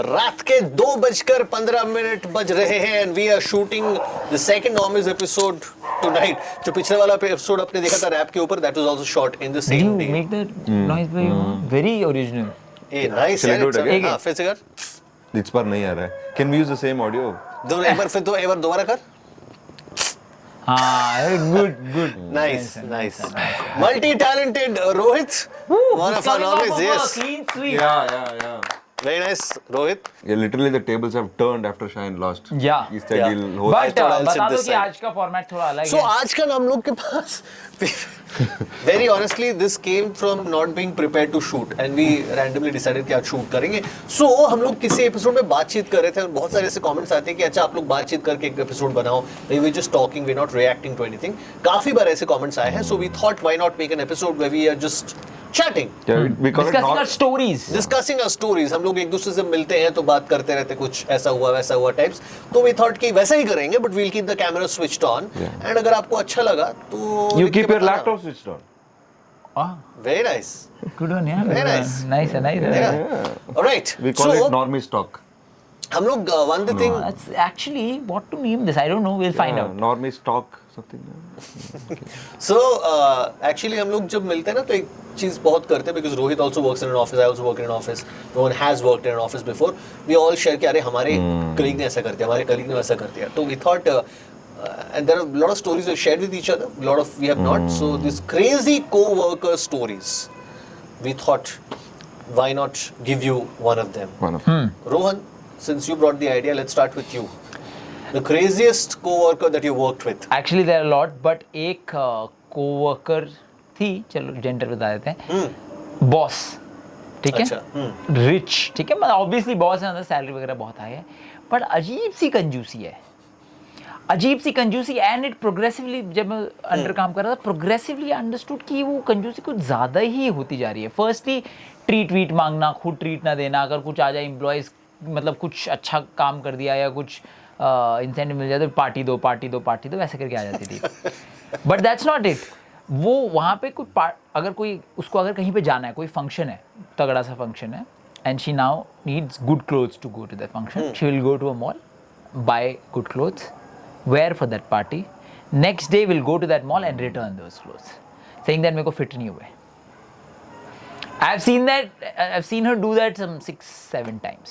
रात के 2:15 बज रहे हैं and we are shooting the second normal episode tonight. जो पिछले वाला एपिसोड आपने देखा था रैप के ऊपर, that was also shot in the same day. Make that noise by very original. A nice Shall I do it यार. again? हां फिर से कर. इस बार नहीं आ रहा है. Can we use the same audio? दो एक बार फिर तो एक बार दोबारा कर. Good. Nice. Multi-talented Rohit. One of our always, yes. Clean sweep. Yeah. Very nice, Rohit. Yeah, literally the tables have turned after Shine lost. Yeah. He said Yeah. he'll host. But thought I'll sit बता दो this कि side. आज का format थोड़ा अलग So है. आज का हम लोग के पास very honestly this came from not being prepared to shoot and we randomly decided कि आज shoot करेंगे. So हम लोग किसी एपिसोड में बातचीत कर रहे थे और बहुत सारे ऐसे कमेंट्स आते हैं कि अच्छा आप लोग बातचीत करके एक एपिसोड बनाओ. We were just talking, we're not reacting to anything. काफी बार ऐसे कमेंट्स आए हैं. So we thought why not make an episode where we are just chatting. Yeah, we call it Discussing our not. stories. Discussing our stories. हम लोग एक दूसरे से मिलते हैं तो बात करते रहते, कुछ ऐसा हुआ वैसा हुआ टाइप्स. तो वी थॉट कि वैसा ही करेंगे but we'll keep the camera switched on and अगर आपको अच्छा लगा तो You लिख के keep your बताना. laptop switched on. Ah, Very nice. good one, yeah. Very nice. Nice. Yeah. Alright. We call it So normie stock. हम लोग one the thing. That's actually what to name this. I don't know. We'll find out. Normie stock something. So actually हम लोग जब मिलते हैं ना तो एक चीज बहुत करते हैं because Rohit also works in an office, I also work in an office, Rohan has worked in an office before. We all share कि अरे हमारे colleague ने ऐसा कर दिया, हमारे colleague ने वैसा कर दिया. तो we thought and there are a lot of stories we shared with each other, a lot of we have not. So these crazy co-worker stories, we thought why not give you one of them. One of Rohan, since you brought the idea, let's start with you. The craziest co-worker that you worked with. Actually there are a lot, but एक co-worker थी, चलो gender बता देते हैं. Boss, ठीक है. अच्छा. Rich, ठीक है. मतलब ऑब्वियसली बॉस है, सैलरी वगैरह बहुत हाई है, बट अजीब सी कंजूसी है. एंड इट प्रोग्रेसिवली, जब मैं अंडर काम कर रहा था, प्रोग्रेसिवली अंडरस्टूड कि वो कंजूसी कुछ ज़्यादा ही होती जा रही है. फर्स्टली ट्रीट मांगना, खुद ट्रीट ना देना, अगर कुछ आ जाए एम्प्लॉयज़, मतलब कुछ अच्छा काम कर दिया या कुछ इंसेंटिव मिल जाए तो पार्टी दो ऐसे करके आ जाती थी. But that's not it. वो वहाँ पे कुछ अगर कोई उसको अगर कहीं पे जाना है, कोई फंक्शन है, तगड़ा सा फंक्शन है, and she now needs good clothes to go to that function, she will go to a mall, buy good clothes, wear for that party, next day will go to that mall and return those clothes, saying that मेरे को fit नहीं हुए. I've seen her do that some 6-7 times.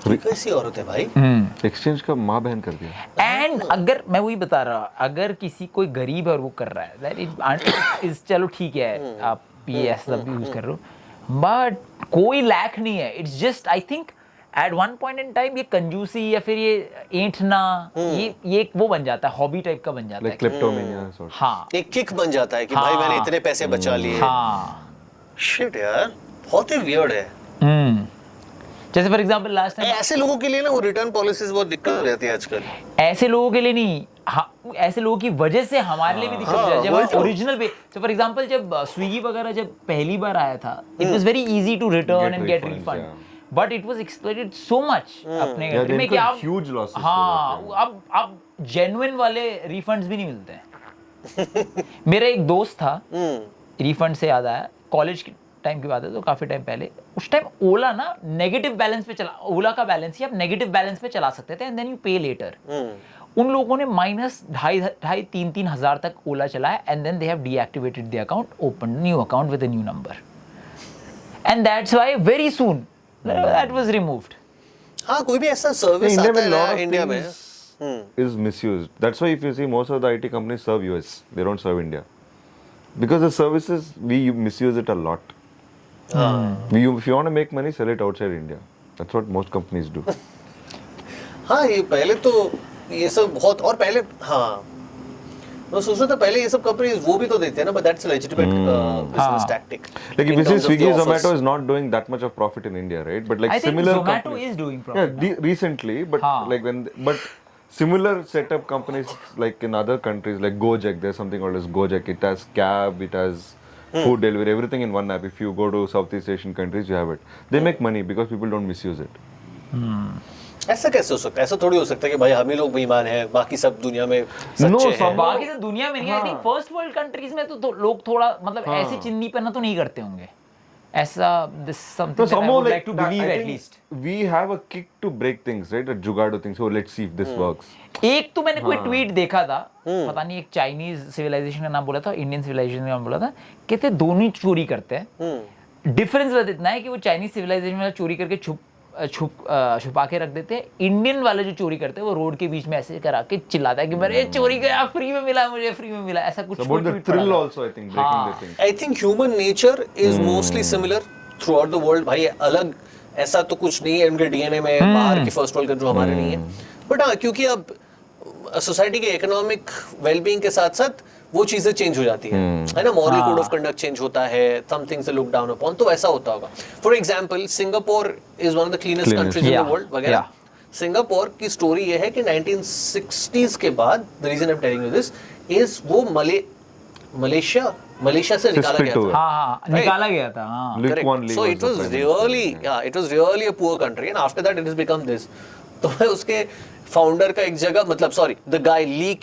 कैसी औरत है भाई. Exchange का माँ बहन कर दिया. And अगर मैं वही बता रहा, अगर किसी कोई गरीब है और वो कर रहा है, that is चलो ठीक है, आप ये ऐसा सब यूज कर रहे हो, बट कोई लैक नहीं है. It's just I think at one point in time ये कंजूसी या फिर ये ऐंठना, ये एक वो बन जाता है, हॉबी टाइप का बन जाता Like है. kleptomania sort. हाँ एक किक बन जाता है कि भाई मैंने इतने पैसे बचा लिए. हाँ. शिट यार, बहुत ही वियर्ड है. जैसे फॉर एग्जांपल लास्ट टाइम, ऐसे लोगों के लिए ना वो रिटर्न पॉलिसीज बहुत दिक्कत हो जाती है आजकल. ऐसे लोगों के लिए नहीं, हाँ, ऐसे लोगों की वजह से हमारे लिए भी दिक्कत हो जाती है. जब ओरिजिनल पे, तो फॉर एग्जांपल जब स्विगी वगैरह जब पहली बार आया था, it was very easy to return and get refund, but it was exploited so much अपने कंट्री में कि आप huge losses. हाँ, अब जेन्युइन वाले रिफंड्स भी नहीं मिलते हैं. मेरा एक दोस्त था, रिफंड से याद आया, कॉलेज के टाइम की बात है, तो काफी टाइम पहले, उस टाइम ओला ना नेगेटिव बैलेंस पे चला, ओला का बैलेंस ही आप नेगेटिव बैलेंस पे चला सकते थे, and then you pay later. उन लोगों ने -2,500-3,000 हज़ार तक ओला चलाया, and then they have deactivated the account, open new account with a new number, and that's why very soon that was removed. हाँ, कोई भी ऐसा सर्विस India आता में है lot ना of इंडिया में. things is misused. That's why if you see most of the IT companies serve US, they don't serve India. Because the services, we misuse it a lot. If you want to make money, sell it outside India. That's what most companies do. हाँ, ये पहले तो ये सब बहुत, और पहले हाँ मैं सोच रहा था पहले ये सब कंपनीज वो भी तो देते हैं ना, but that's a legitimate business tactic. Like if in you see terms of the Swiggy, offers. Zomato is not doing that much of profit in India, right? But like I think similar Zomato companies, is doing profit now. recently, but like but similar setup companies like in other countries like Gojek, there's something called as Gojek. It has cab, it has food delivery, everything in one app. If you go to Southeast Asian countries, you have it. They make money because people don't misuse it. ऐसा कैसे हो सकता है? ऐसा थोड़ी हो सकता है कि भाई हम ही लोग बेईमान हैं, बाकी सब दुनिया में सच्चे हैं. बाकी तो दुनिया में नहीं. I think first world countries में तो लोग थोड़ा मतलब ऐसे चिन्नी पहना तो नहीं करते होंगे. ऐसा this No, something that I somehow would like to that- believe I at think least. we have a kick to break things, right? At Jugaad things. So let's see if this works. एक तो मैंने कोई tweet देखा था, पता नहीं एक Chinese civilisation का नाम बोला था, इंडियन सिविलाइजेशन का नाम बोला था, कहते दोनों ही चोरी करते हैं। डिफरेंस बस इतना है कि वो चाइनीज सिविलाइजेशन वाला चोरी करके छुपा के रख देते हैं, इंडियन वाले जो चोरी करते हैं वो रोड के बीच में ऐसे करा के चिल्लाता है कि मेरे चोरी गया, फ्री में मिला, मुझे फ्री में मिला, ऐसा कुछ। So about the thrill also, I think, breaking the thing. I think human nature is mostly similar throughout the world. भाई अलग ऐसा तो कुछ नहीं है इनके डीएनए में, बाहर की फर्स्ट वर्ल्ड कंट्री हमारे नहीं है, बट हाँ क्योंकि अब सोसाइटी के इकोनॉमिक वेलबींग के साथ साथ वो चीजें चेंज हो जाती है ना, moral code of conduct change होता है, some things look down upon, तो ऐसा होता होगा। For example Singapore is one of the cleanest countries in the world वगैरह। सिंगापुर की स्टोरी ये है कि 1960s के बाद, the reason I am telling you this इज वो मलेशिया से निकाला गया था। हाँ, निकाला गया था, हाँ। Correct. So it was really a poor country, and after that it has become this. तो मैं उसके फाउंडर का एक जगह, मतलब sorry, the guy Lee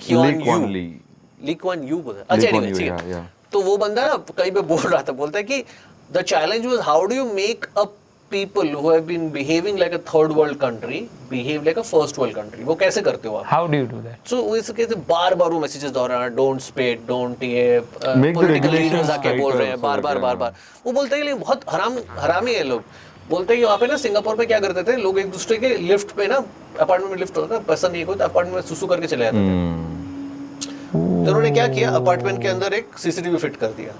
Kuan Yew बोला, अच्छा anyway, ठीक है। तो वो बंदा ना कहीं पे बोल रहा था, बोलता है कि the challenge was how do you make a people who have been behaving like a third world country behave like a first world country, वो कैसे करते हो आप? How do you do that? So वो इस कहते बार वो मैसेजेस दोहरा, डोंट स्पेट, डोंट ये Make the political leaders regulations आके बोल रहे हैं tighter, बार बार। वो बोलते हैं कि बहुत हरामी है लोग। बोलते हैं कि वहाँ पे ना सिंगापुर में क्या करते थे लोग, एक दूसरे के लिफ्ट पे ना, अपार्टमेंट में लिफ्ट होता था, पसंद नहीं कोई तो अपार्टमेंट में सुसु करके चले जाते थे। तो उन्होंने क्या किया, अपार्टमेंट के अंदर एक सीसीटीवी फिट कर दिया।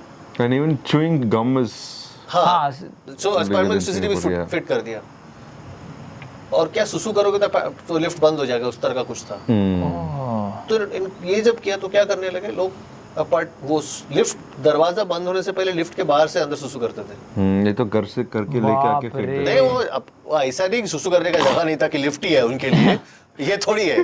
And even chewing gum is हाँ, सो अपार्टमेंट में सीसीटीवी फिट कर दिया, और क्या सुसु करोगे तो लिफ्ट बंद हो जाएगा, उस तरह का कुछ था। तो ये जब किया तो क्या करने लगे लोग, वो लिफ्ट दरवाजा बंद होने से पहले लिफ्ट के बाहर से अंदर सुसु करते थे। ये तो घर से करके लेके आके फेंक देते। नहीं वो ऐसा नहीं कि सुसु करने का जगह नहीं था कि लिफ्ट ही है उनके लिए, ये थोड़ी है,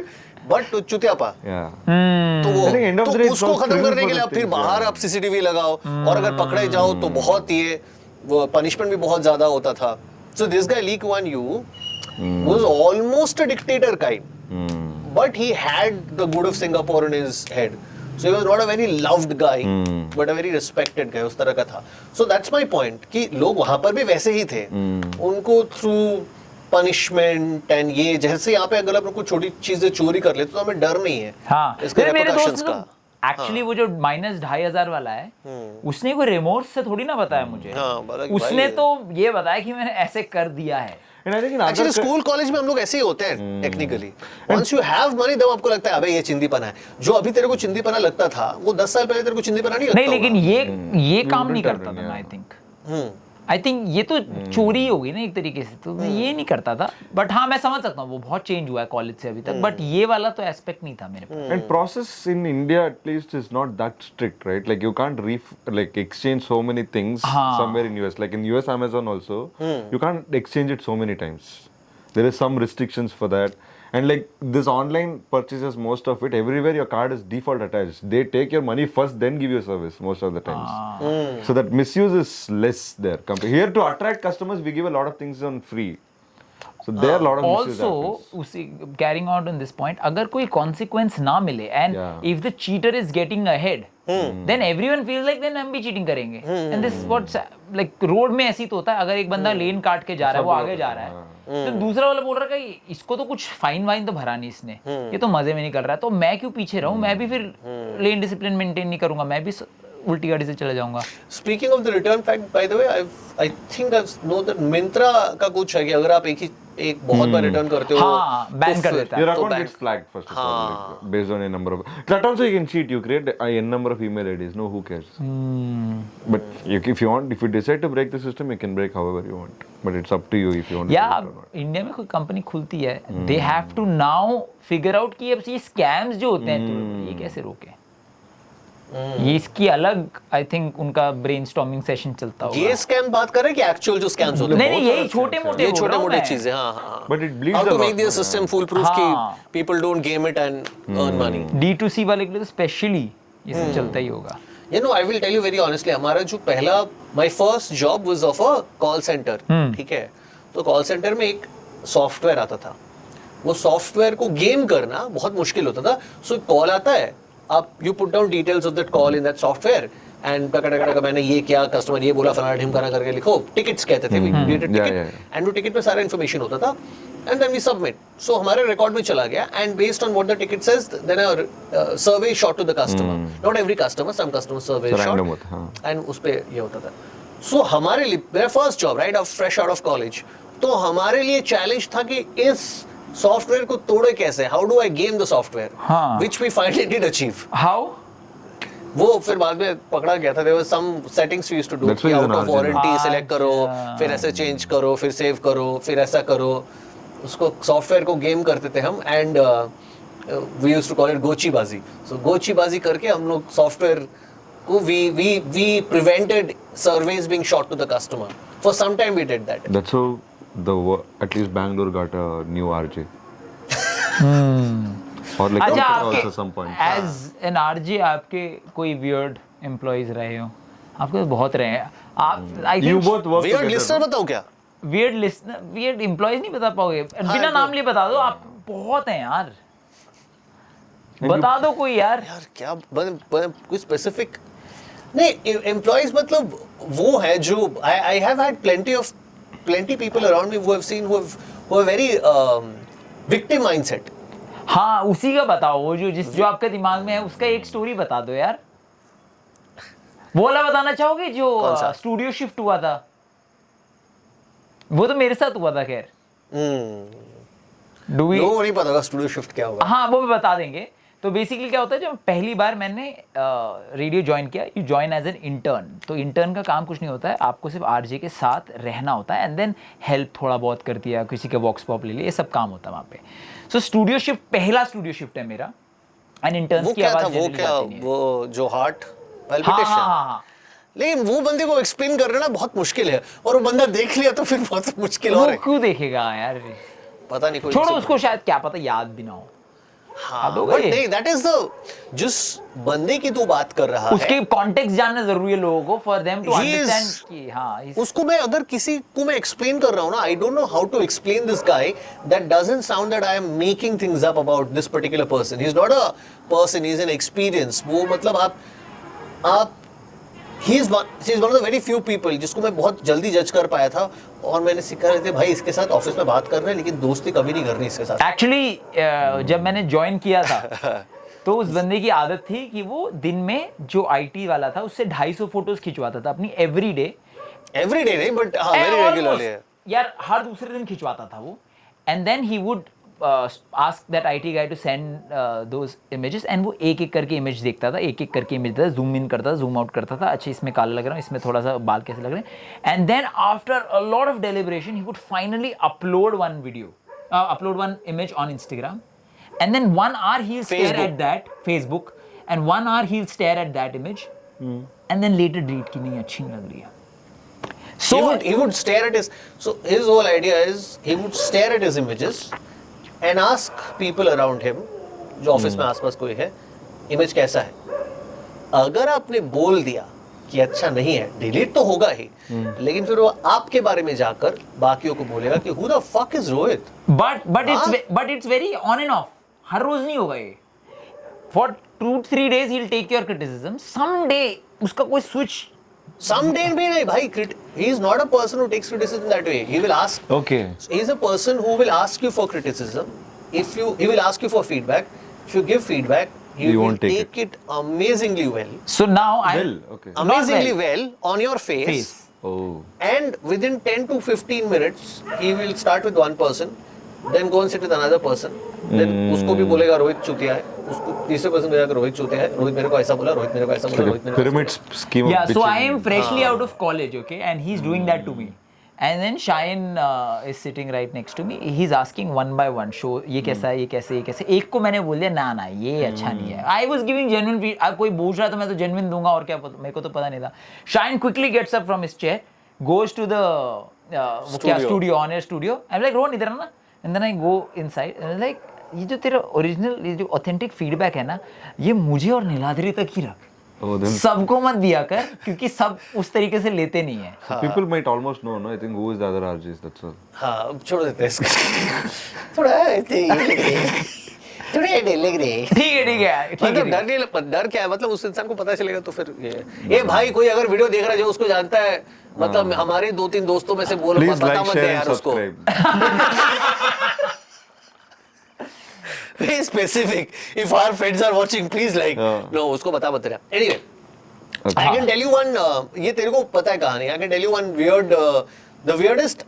बट चुतियापा। तो वो तो उसको खत्म करने के लिए अब फिर बाहर आप सीसीटीवी लगाओ, और अगर पकड़े जाओ तो बहुत ये वो पनिशमेंट भी बहुत ज्यादा होता था। So this guy Lee Kuan Yew was almost a dictator kind, but he had the good of Singapore in his head. So he was not a very loved guy, but a very respected guy, उस तरह का था। So that's my point कि लोग वहाँ पर भी वैसे ही थे, उनको through punishment and ये जैसे यहाँ पे अगर आप कुछ छोटी चीजें चोरी कर लेते तो हमें डर नहीं है। हाँ, इसके मेरे repercussions दोस्त का। एक्चुअली वो जो -2,500 वाला है, उसने कोई रिमोर्स से थोड़ी ना बताया मुझे। उसने तो ये बताया कि मैंने ऐसे कर दिया है। एक्चुअली स्कूल कॉलेज में हम लोग ऐसे ही होते हैं technically. Once you have money तब आपको लगता है अबे ये चिंदीपना है। जो अभी तेरे को चिंदीपना लगता था वो 10 साल पहले तेरे को चिंदीपना नहीं लगता। नहीं, लेकिन ये काम नहीं करता था मैं, आई थिंक ये तो चोरी हो गई ना एक तरीके से, तो मैं ये नहीं करता था। बट हाँ, मैं समझ सकता हूँ वो बहुत चेंज हुआ है कॉलेज से अभी तक, बट ये वाला तो एस्पेक्ट नहीं था मेरे पास। And process in India at least is not that strict, right? Like you can't exchange so many things somewhere in US. Like in US Amazon also, you can't exchange it so many times. There is some restrictions for that. And like this online purchases, most of it, everywhere your card is default attached. They take your money first, then give you service most of the times. So that misuse is less there. Here to attract customers, we give a lot of things on free. So there are a lot of misuse happens. उसी carrying on this point, अगर कोई consequence ना मिले and if the cheater is getting ahead, then everyone feels like then हम भी cheating करेंगे. And this what like road में ऐसी तो होता है, अगर एक बंदा लेन काट के जा रहा है, वो आगे जा रहा है, तो दूसरा वाला बोल रहा है कि इसको तो कुछ फाइन वाइन तो भरा नहीं इसने, ये तो मजे में निकल रहा है, तो मैं क्यों पीछे रहूं, मैं भी फिर लेन डिसिप्लिन मेंटेन नहीं करूंगा, मैं भी उल्टी गाड़ी से चले जाऊंगा। Speaking of the return fact, by the way I think I know that Myntra का कुछ है कि अगर आप एक बहुत बार रिटर्न करते हो, बैन कर देता है, your account gets flagged first of all, like, based on a number of that also you can cheat. You create a n number of email IDs, no, who cares? But if you want, if you decide to break the system, you can break however you want, but it's up to you if you want to do it or not. India में कोई company खुलती है, they have to now figure out कि अब ये scams जो होते हैं तो ये कैसे रोके। ये इसकी अलग आई थिंक उनका ब्रेनस्टॉर्मिंग सेशन चलता होगा। ये स्कैम बात कर रहे हैं कि एक्चुअल जो स्कैम्स होते हैं? नहीं, यही छोटे-मोटे चीजें। हाँ। But it bleeds How a to lot. make the system fool proof कि people don't game it and earn money. D2C वाले के लिए तो स्पेशली ये सब चलता ही होगा। You know, I will tell you very honestly, हमारा जो पहला my first job was of a call center, ठीक है? तो कॉल सेंटर में एक सॉफ्टवेयर आता था, वो सॉफ्टवेयर को गेम करना बहुत मुश्किल होता था। सो कॉल आता है, आप you put down details of that call in that software and टका मैंने ये किया, कस्टमर ये बोला, फलाना ढिमकाना करके लिखो, टिकट्स कहते थे, टिकट, एंड वो टिकट में सारा इन्फॉर्मेशन होता था, and then we submit. So हमारे रिकॉर्ड में चला गया, and based on what the ticket says then a survey shot to the customer. Not every customer, some customer survey shot, and उस पे ये होता था. सो हमारे लिए मेरा first job, right, of fresh out of college, तो हमारे लिए चैलेंज था कि इस सॉफ्टवेयर को तोड़े कैसे, how do I game the software, which we finally did achieve. How? वो फिर बाद में पकड़ा गया था. There was some settings we used to do, out of warranty select करो, फिर ऐसे चेंज करो, फिर सेव करो, फिर ऐसा करो. उसको सॉफ्टवेयर को गेम करते थे हम, and we used to call it गोचीबाजी. सो गोचीबाजी करके हम लोग सॉफ्टवेयर को we prevented surveys being shot to the customer. For some time we did that. That's how at least Bangalore got a new RJ. Or like अच्छा, also some point. As an RJ आपके कोई weird employees रहे हो? आपके तो बहुत रहे हैं. आप I think You both work Weird together. listener बताओ क्या? weird listener, weird employees नहीं बता पाओगे. बिना नाम लिए बता दो. आप बहुत हैं यार. बता दो कोई यार. यार क्या कोई स्पेसिफिक नहीं. एम्प्लॉइज मतलब वो है जो I have had plenty people around me who have seen who are very victim mindset. हाँ, उसी का बताओ. वो जो आपके दिमाग में है उसका एक स्टोरी बता दो यार. वो वाला बताना चाहोगे जो स्टूडियो शिफ्ट हुआ था? वो तो मेरे साथ हुआ था. खैर लोगों को नहीं पता होगा स्टूडियो शिफ्ट क्या होगा. हाँ, वो भी बता देंगे. तो बेसिकली क्या होता है, जब पहली बार मैंने रेडियो ज्वाइन किया, you join as an intern. तो इंटर्न का काम कुछ नहीं होता है, आपको सिर्फ आरजे के साथ रहना होता है, एंड देन हेल्प थोड़ा बहुत कर दिया, किसी का वॉक्स पॉप ले लिया, ये सब काम होता है वहाँ पे. सो स्टूडियो शिफ्ट पहला स्टूडियो शिफ्ट है मेरा, एंड इंटर्न्स की आवाज़ वो क्या वो जो हार्ट पैल्पिटेशन. हाँ. लेकिन वो बंदे को एक्सप्लेन करना ना बहुत मुश्किल है, और वो बंदा देख लिया तो फिर बहुत मुश्किल हो रहा है. क्यों देखेगा यार? पता नहीं, कोई छोड़ो उसको, शायद क्या पता याद भी ना हो. हाँ, but नहीं, that is the जिस बंदे की तू बात कर रहा है, उसके कॉन्टेक्स्ट जानना जरूरी है लोगों को, for them to understand कि हाँ. उसको मैं अगर किसी को मैं एक्सप्लेन कर रहा हूँ ना, I don't know how to explain this guy that doesn't sound that I am making things up about this particular person. He's not a person, he's an experience. वो मतलब आप he is one of the very few people जिसको मैं बहुत जल्दी जज कर पाया था, और मैंने सीखा रहते भाई इसके साथ ऑफिस में बात कर रहे हैं लेकिन दोस्ती कभी नहीं करनी इसके साथ. एक्चुअली जब मैंने ज्वाइन किया था तो उस बंदे की आदत थी कि वो दिन में जो आईटी वाला था उससे 250 फोटोज खिंचवाता था अपनी एवरीडे नहीं, बट वेरी रेगुलरली यार, हर दूसरे दिन खिंचवाता था वो. And then he would ask that IT guy to send those images, and वो एक एक करके इमेज देखता था, एक एक करके इमेज देखता था, जूम इन करता था, जूम आउट करता था. अच्छा, इसमें काला लग रहा है, इसमें थोड़ा सा बाल कैसे लग रहे हैं. And then after a lot of deliberation he would finally upload one image on Instagram, and then 1 hour he'll stare at that Facebook, and 1 hour he'll stare at that image, and then later delete कि नहीं अच्छी नहीं लग रही है. So he would stare at his whole idea is he would stare at his images and ask people around him जो office में आसपास कोई है, इमेज कैसा है. अगर आपने बोल दिया कि अच्छा नहीं है, डिलीट तो होगा ही, लेकिन फिर वो आपके बारे में जाकर बाकियों को बोलेगा कि who the fuck is Rohit. But it's very on and off. हर रोज नहीं होगा ये. For 2-3 days he'll take your criticism. Someday उसका कोई switch. Someday भी नहीं भाई. He is not a person who takes criticism that way. He will ask. Okay. He is a person who will ask you for criticism. He will ask you for feedback. If you give feedback, he will take it amazingly well. So now amazingly well on your face. Oh. And within 10 to 15 minutes, he will start with one person, then go and sit with another person. Then उसको भी बोलेगा रोहित चूतिया है, उसको तीसरे person को जाकर रोहित चूतिया है, रोहित मेरे को ऐसा बोला, रोहित मेरे को ऐसा बोला, रोहित मेरे को pyramid scheme. Yeah, so I am freshly out of college, okay, and he's doing that to me. And then Shayan is sitting right next to me. He's asking one by one, show ये कैसा है, ये कैसे, ये कैसे. एक को मैंने बोल दिया ना ये अच्छा नहीं है. I was giving genuine feedback. कोई पूछ रहा तो मैं तो genuine दूंगा, और क्या मेरे को तो पता नहीं था. Shayan quickly gets up from his chair, goes to the studio, on air studio. I'm like, Rohan इधर ना. And then I go inside and I'm like, ये जो तेरा ओरिजिनल, ये जो ऑथेंटिक फीडबैक है ना, ये मुझे और नीलाद्री तक ही रख. सबको मत दिया कर, क्योंकि सब उस तरीके से लेते नहीं है. People might almost know, no? I think who is the other RJs, that's all. हाँ, छोड़ देते हैं इसको. थोड़ा थोड़े डिलीग रे ठीक है ठीक है ठीक मतलब है डर नहीं, डर क्या है, मतलब उस इंसान को पता चलेगा तो फिर ये भाई कोई अगर वीडियो देख रहा है जो उसको जानता है, मतलब हमारे 2-3 दोस्तों में से बोलो Please बता like, मत दे share, and यार उसको, subscribe. very specific, if our friends are watching please like, no उसको बता मत दे। anyway I can tell you one ये तेरे को पता है कहानी, I can tell you one weird the weirdest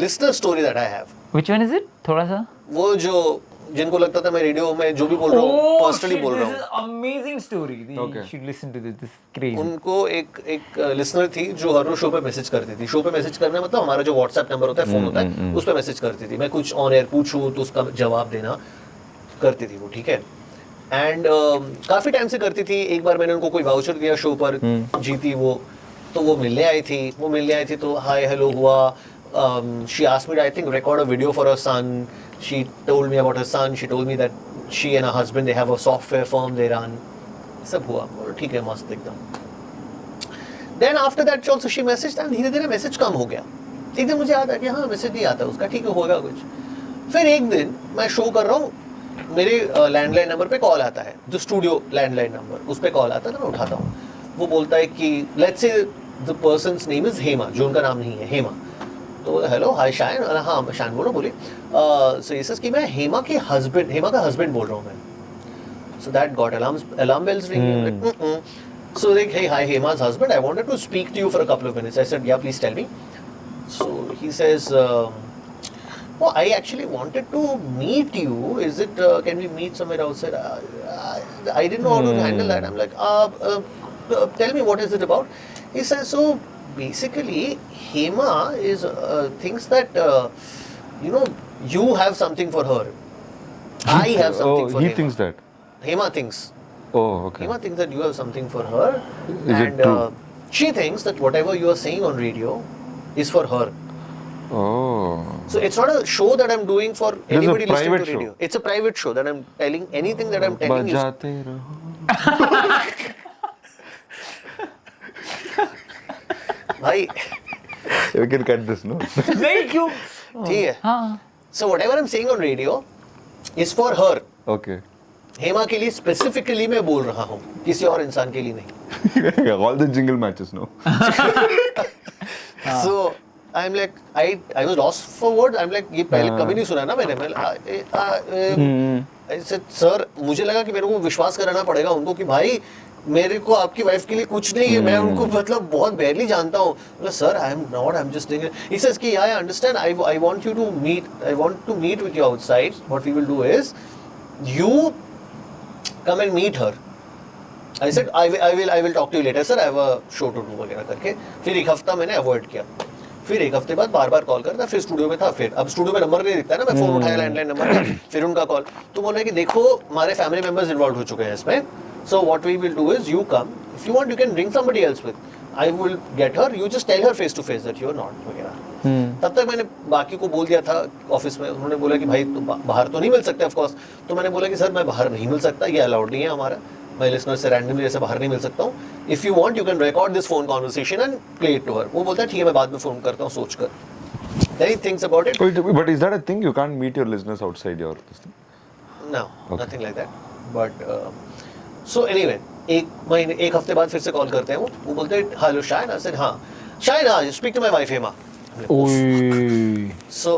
listener story that I have। Which one is it? थोड़ा सा वो जो जिनको लगता था मैं रेडियो में जो भी बोल रहा हूँ पर्सनली बोल रहा हूँ, amazing story Okay. should listen to this crazy उनको एक लिसनर थी जो हर रोज शो पे मैसेज करती थी। शो पे मैसेज करना मतलब हमारा जो व्हाट्सएप नंबर होता है, फोन होता है, उस पे मैसेज करती थी। मैं कुछ ऑन एयर पूछूं तो उसका जवाब देना करती थी वो, ठीक है। एंड काफी टाइम से करती थी। एक बार मैंने उनको कोई वाउचर दिया शो पर, जीती वो, तो वो मिलने आई थी तो हाय हेलो हुआ। She asked me I think record a video for her son, she told me about her son, she told me that she and her husband they have a software firm they run, सब हुआ और ठीक है मस्त एकदम। Then after that also she message, and धीरे धीरे message कम हो गया। एक दिन मुझे याद आया कि हाँ मैसेज नहीं आता उसका, ठीक है होगा कुछ। फिर एक दिन मैं शो कर रहा हूँ, मेरे लैंडलाइन नंबर पे कॉल आता है, जो स्टूडियो लैंडलाइन नंबर उस पे कॉल आता है, तो मैं उठाता हूँ। वो बोलता है कि let's say the persons name is Hema, जो उनका नाम नहीं है, हेमा। तो हेलो हाय शायन, हाँ शायन बोलो, बोलिए। सो ये सच कि मैं हेमा का हस्बैंड बोल रहा हूँ मैं। So that got alarm bells ringing. So like, hey, hi, Hema's husband. I wanted to speak to you for a couple of minutes. I said, yeah, please tell me. So he says, oh, I actually wanted to meet you. Is it? Can we meet somewhere outside? I didn't know how to handle that. I'm like, tell me what is it about? He says, so basically, Hema is thinks that you know you have something for her. I have something for he Hema. thinks that. Hema thinks. Oh, okay. Hema thinks that you have something for her, Is it and true? she thinks that whatever you are saying on radio is for her. Oh. So it's not a show that I'm doing for It is a anybody listening private to radio. show. It's a private show that I'm telling anything that I'm telling is. बजाते रहो. भाई We can cut this, no? नहीं क्यों ठीक है. हाँ So whatever I'm saying on radio is for her. Okay. Hema के लिए स्पेसिफिकली मैं बोल रहा हूँ, किसी और इंसान के लिए नहीं. All the jingle matches, no? So I'm like, I was lost for words. I'm like, ये पहले कभी नहीं सुना ना मैंने. I said, सर मुझे लगा कि मेरे को विश्वास कराना पड़ेगा उनको कि भाई मेरे को आपकी वाइफ के लिए कुछ नहीं है, मैं उनको मतलब बहुत बैरली जानता हूँ. Sir I am not, I am just thinking. He says कि I understand, I want you to meet, I want to meet with you outside. What we will do is you come and meet her. I said I will talk to you later sir, I have a show to do वगैरह करके. फिर एक हफ्ता मैंने avoid किया. फिर एक हफ्ते बाद बार बार कॉल करता, फिर स्टूडियो में था. फिर अब स्टूडियो में नंबर नहीं दिखता है ना, मैं फोन उठाया लैंडलाइन नंबर का, फिर उनका कॉल. तो बोला कि देखो हमारे फैमिली मेंबर्स इन्वॉल्व हो चुके हैं इसमें, so what we will do is you come, if you want you can bring somebody else with, I will get her, you just tell her face to face that you are not वगैरह. तब तक मैंने बाकी को बोल दिया था office में. उन्होंने बोला कि भाई तो बाहर तो नहीं मिल सकते ऑफ कोर्स. तो मैंने बोला कि सर मैं बाहर नहीं मिल सकता, ये अलाउड नहीं है हमारा, मैं लिसनर से रैंडमली ऐसे बाहर नहीं मिल सकता हूँ. If you want you can record this phone conversation and play it to her. वो बोलता है ठीक है मैं बाद में फोन करता हूँ सोच कर. Then he thinks about it. Wait, but is that a thing? You can't meet your listeners outside your this thing? No, nothing like that. But so anyway, एक हफ्ते बाद फिर से कॉल करते हैं वो बोलते हैं हेलो शायन. आई सेड हाँ शायन, हाँ speak to my wife Hema. So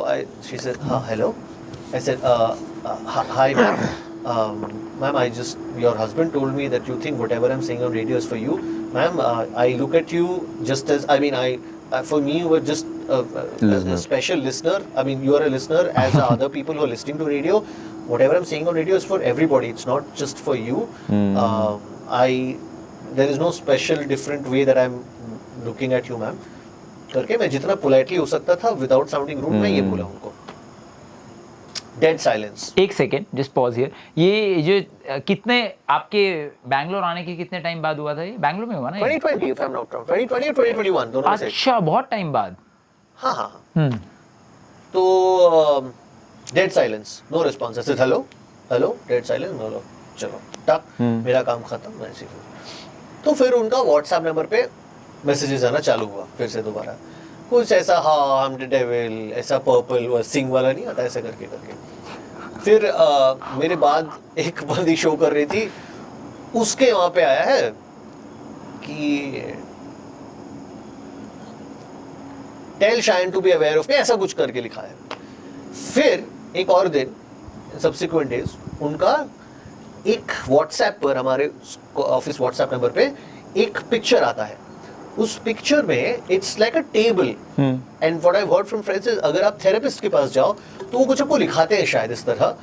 she said hello. I said hi ma'am. Ma'am, your husband told me that you think whatever I'm saying on radio is for you. Ma'am, I look at you just as, I mean, for me you were just a special listener. I mean, you are a listener as are other people who are listening to radio. Whatever I'm saying on radio is for everybody. It's not just for you. There is no special different way that I'm looking at you, ma'am. करके मैं जितना politely हो सकता था without sounding rude, मैं ये बोला उनको. Dead silence. एक सेकेंड जस्ट पॉज हियर. ये जो कितने आपके बैंगलोर आने के कितने टाइम बाद हुआ था? ये बैंगलोर में हुआ ना? 2020 if I'm not wrong. 2020 और 2021 दोनों में से. अच्छा, बहुत टाइम बाद. हाँ हाँ. तो डेड साइलेंस, नो रिस्पॉन्स. ऐसे hello hello, dead silence, no. चलो टक, मेरा काम खत्म. मैं ऐसे. तो फिर उनका व्हाट्सएप नंबर पे मैसेजेस आना चालू हुआ फिर से दोबारा. कुछ ऐसा हाँ हम द डेविल, ऐसा पर्पल वो सिंग वाला नहीं आता ऐसे करके. फिर मेरे बाद एक बंदी शो कर रही थी, उसके वहां पे आया है कि tell Shayan to be aware of me, ऐसा कुछ करके लिखा है। फिर एक और दिन सब्सिक्वेंट डेज उनका एक व्हाट्सएप पर, हमारे ऑफिस व्हाट्सएप नंबर पे एक पिक्चर आता है। उस पिक्चर में it's like a table, and what I heard from friends is अगर आप थेरेपिस्ट के पास जाओ तो वो कुछ आपको लिखाते हैं शायद इस तरह,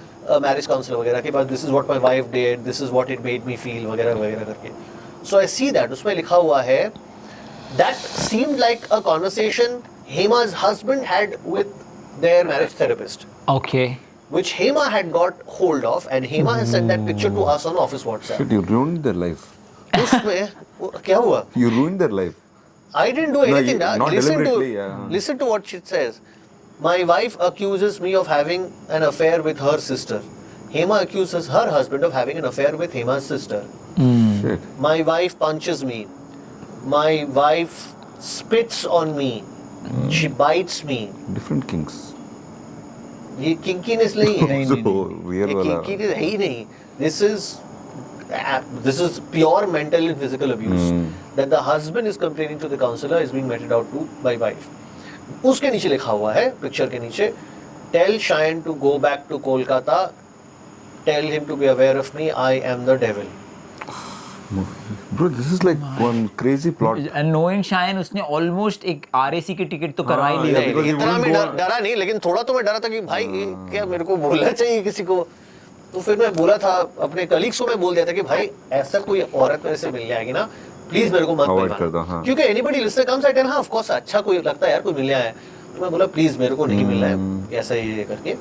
मैरिज काउंसलर वगैरह के पास, this is what my wife did, this is what it made me feel वगैरह वगैरह करके। सो आई सी दैट उसमें लिखा हुआ है that seemed like a conversation Hema's husband had with their marriage therapist, Okay. which Hema had got hold of, and Hema has sent that picture to us on office WhatsApp. Shit, you ruined their life. उसमें क्या हुआ? You ruined their life. I didn't do No, anything. not deliberately, yeah. Listen to what it says. My wife accuses me of having an affair with her sister. Hema accuses her husband of having an affair with Hema's sister. Shit. My wife punches me. My wife spits on me. She bites me. Different kings. ये किंकीनेस नहीं है, So weird ये वाला. किंकीनेस है ही नहीं. This is pure mental and physical abuse that the husband is complaining to the counselor is being meted out to by wife. उसके नीचे लिखा हुआ है, पिक्चर के नीचे, tell Shine to go back to Kolkata, tell him to be aware of me, I am the devil. Bro, this is like one crazy plot. And knowing Shine, उसने almost एक RAC की ticket तो करवा ही हाँ, ली yeah, होगी। because he इतना wouldn't मैं go on. डरा नहीं, लेकिन थोड़ा तो मैं डरा था कि भाई ये क्या मेरे को बोलना चाहिए किसी को। तो फिर मैं बोला था अपने कलीग्स को, मैं बोल दिया था कि भाई ऐसा कोई औरत मेरे से मिलने आएगी ना, प्लीज मेरे को मत Avoid कर दो, बुलवाना, हाँ। क्योंकि anybody listener comes at end हाँ ऑफ कोर्स अच्छा कोई लगता है यार कोई मिलने आया है, तो मैं बोला प्लीज मेरे को नहीं मिलना है ऐसा ये करके।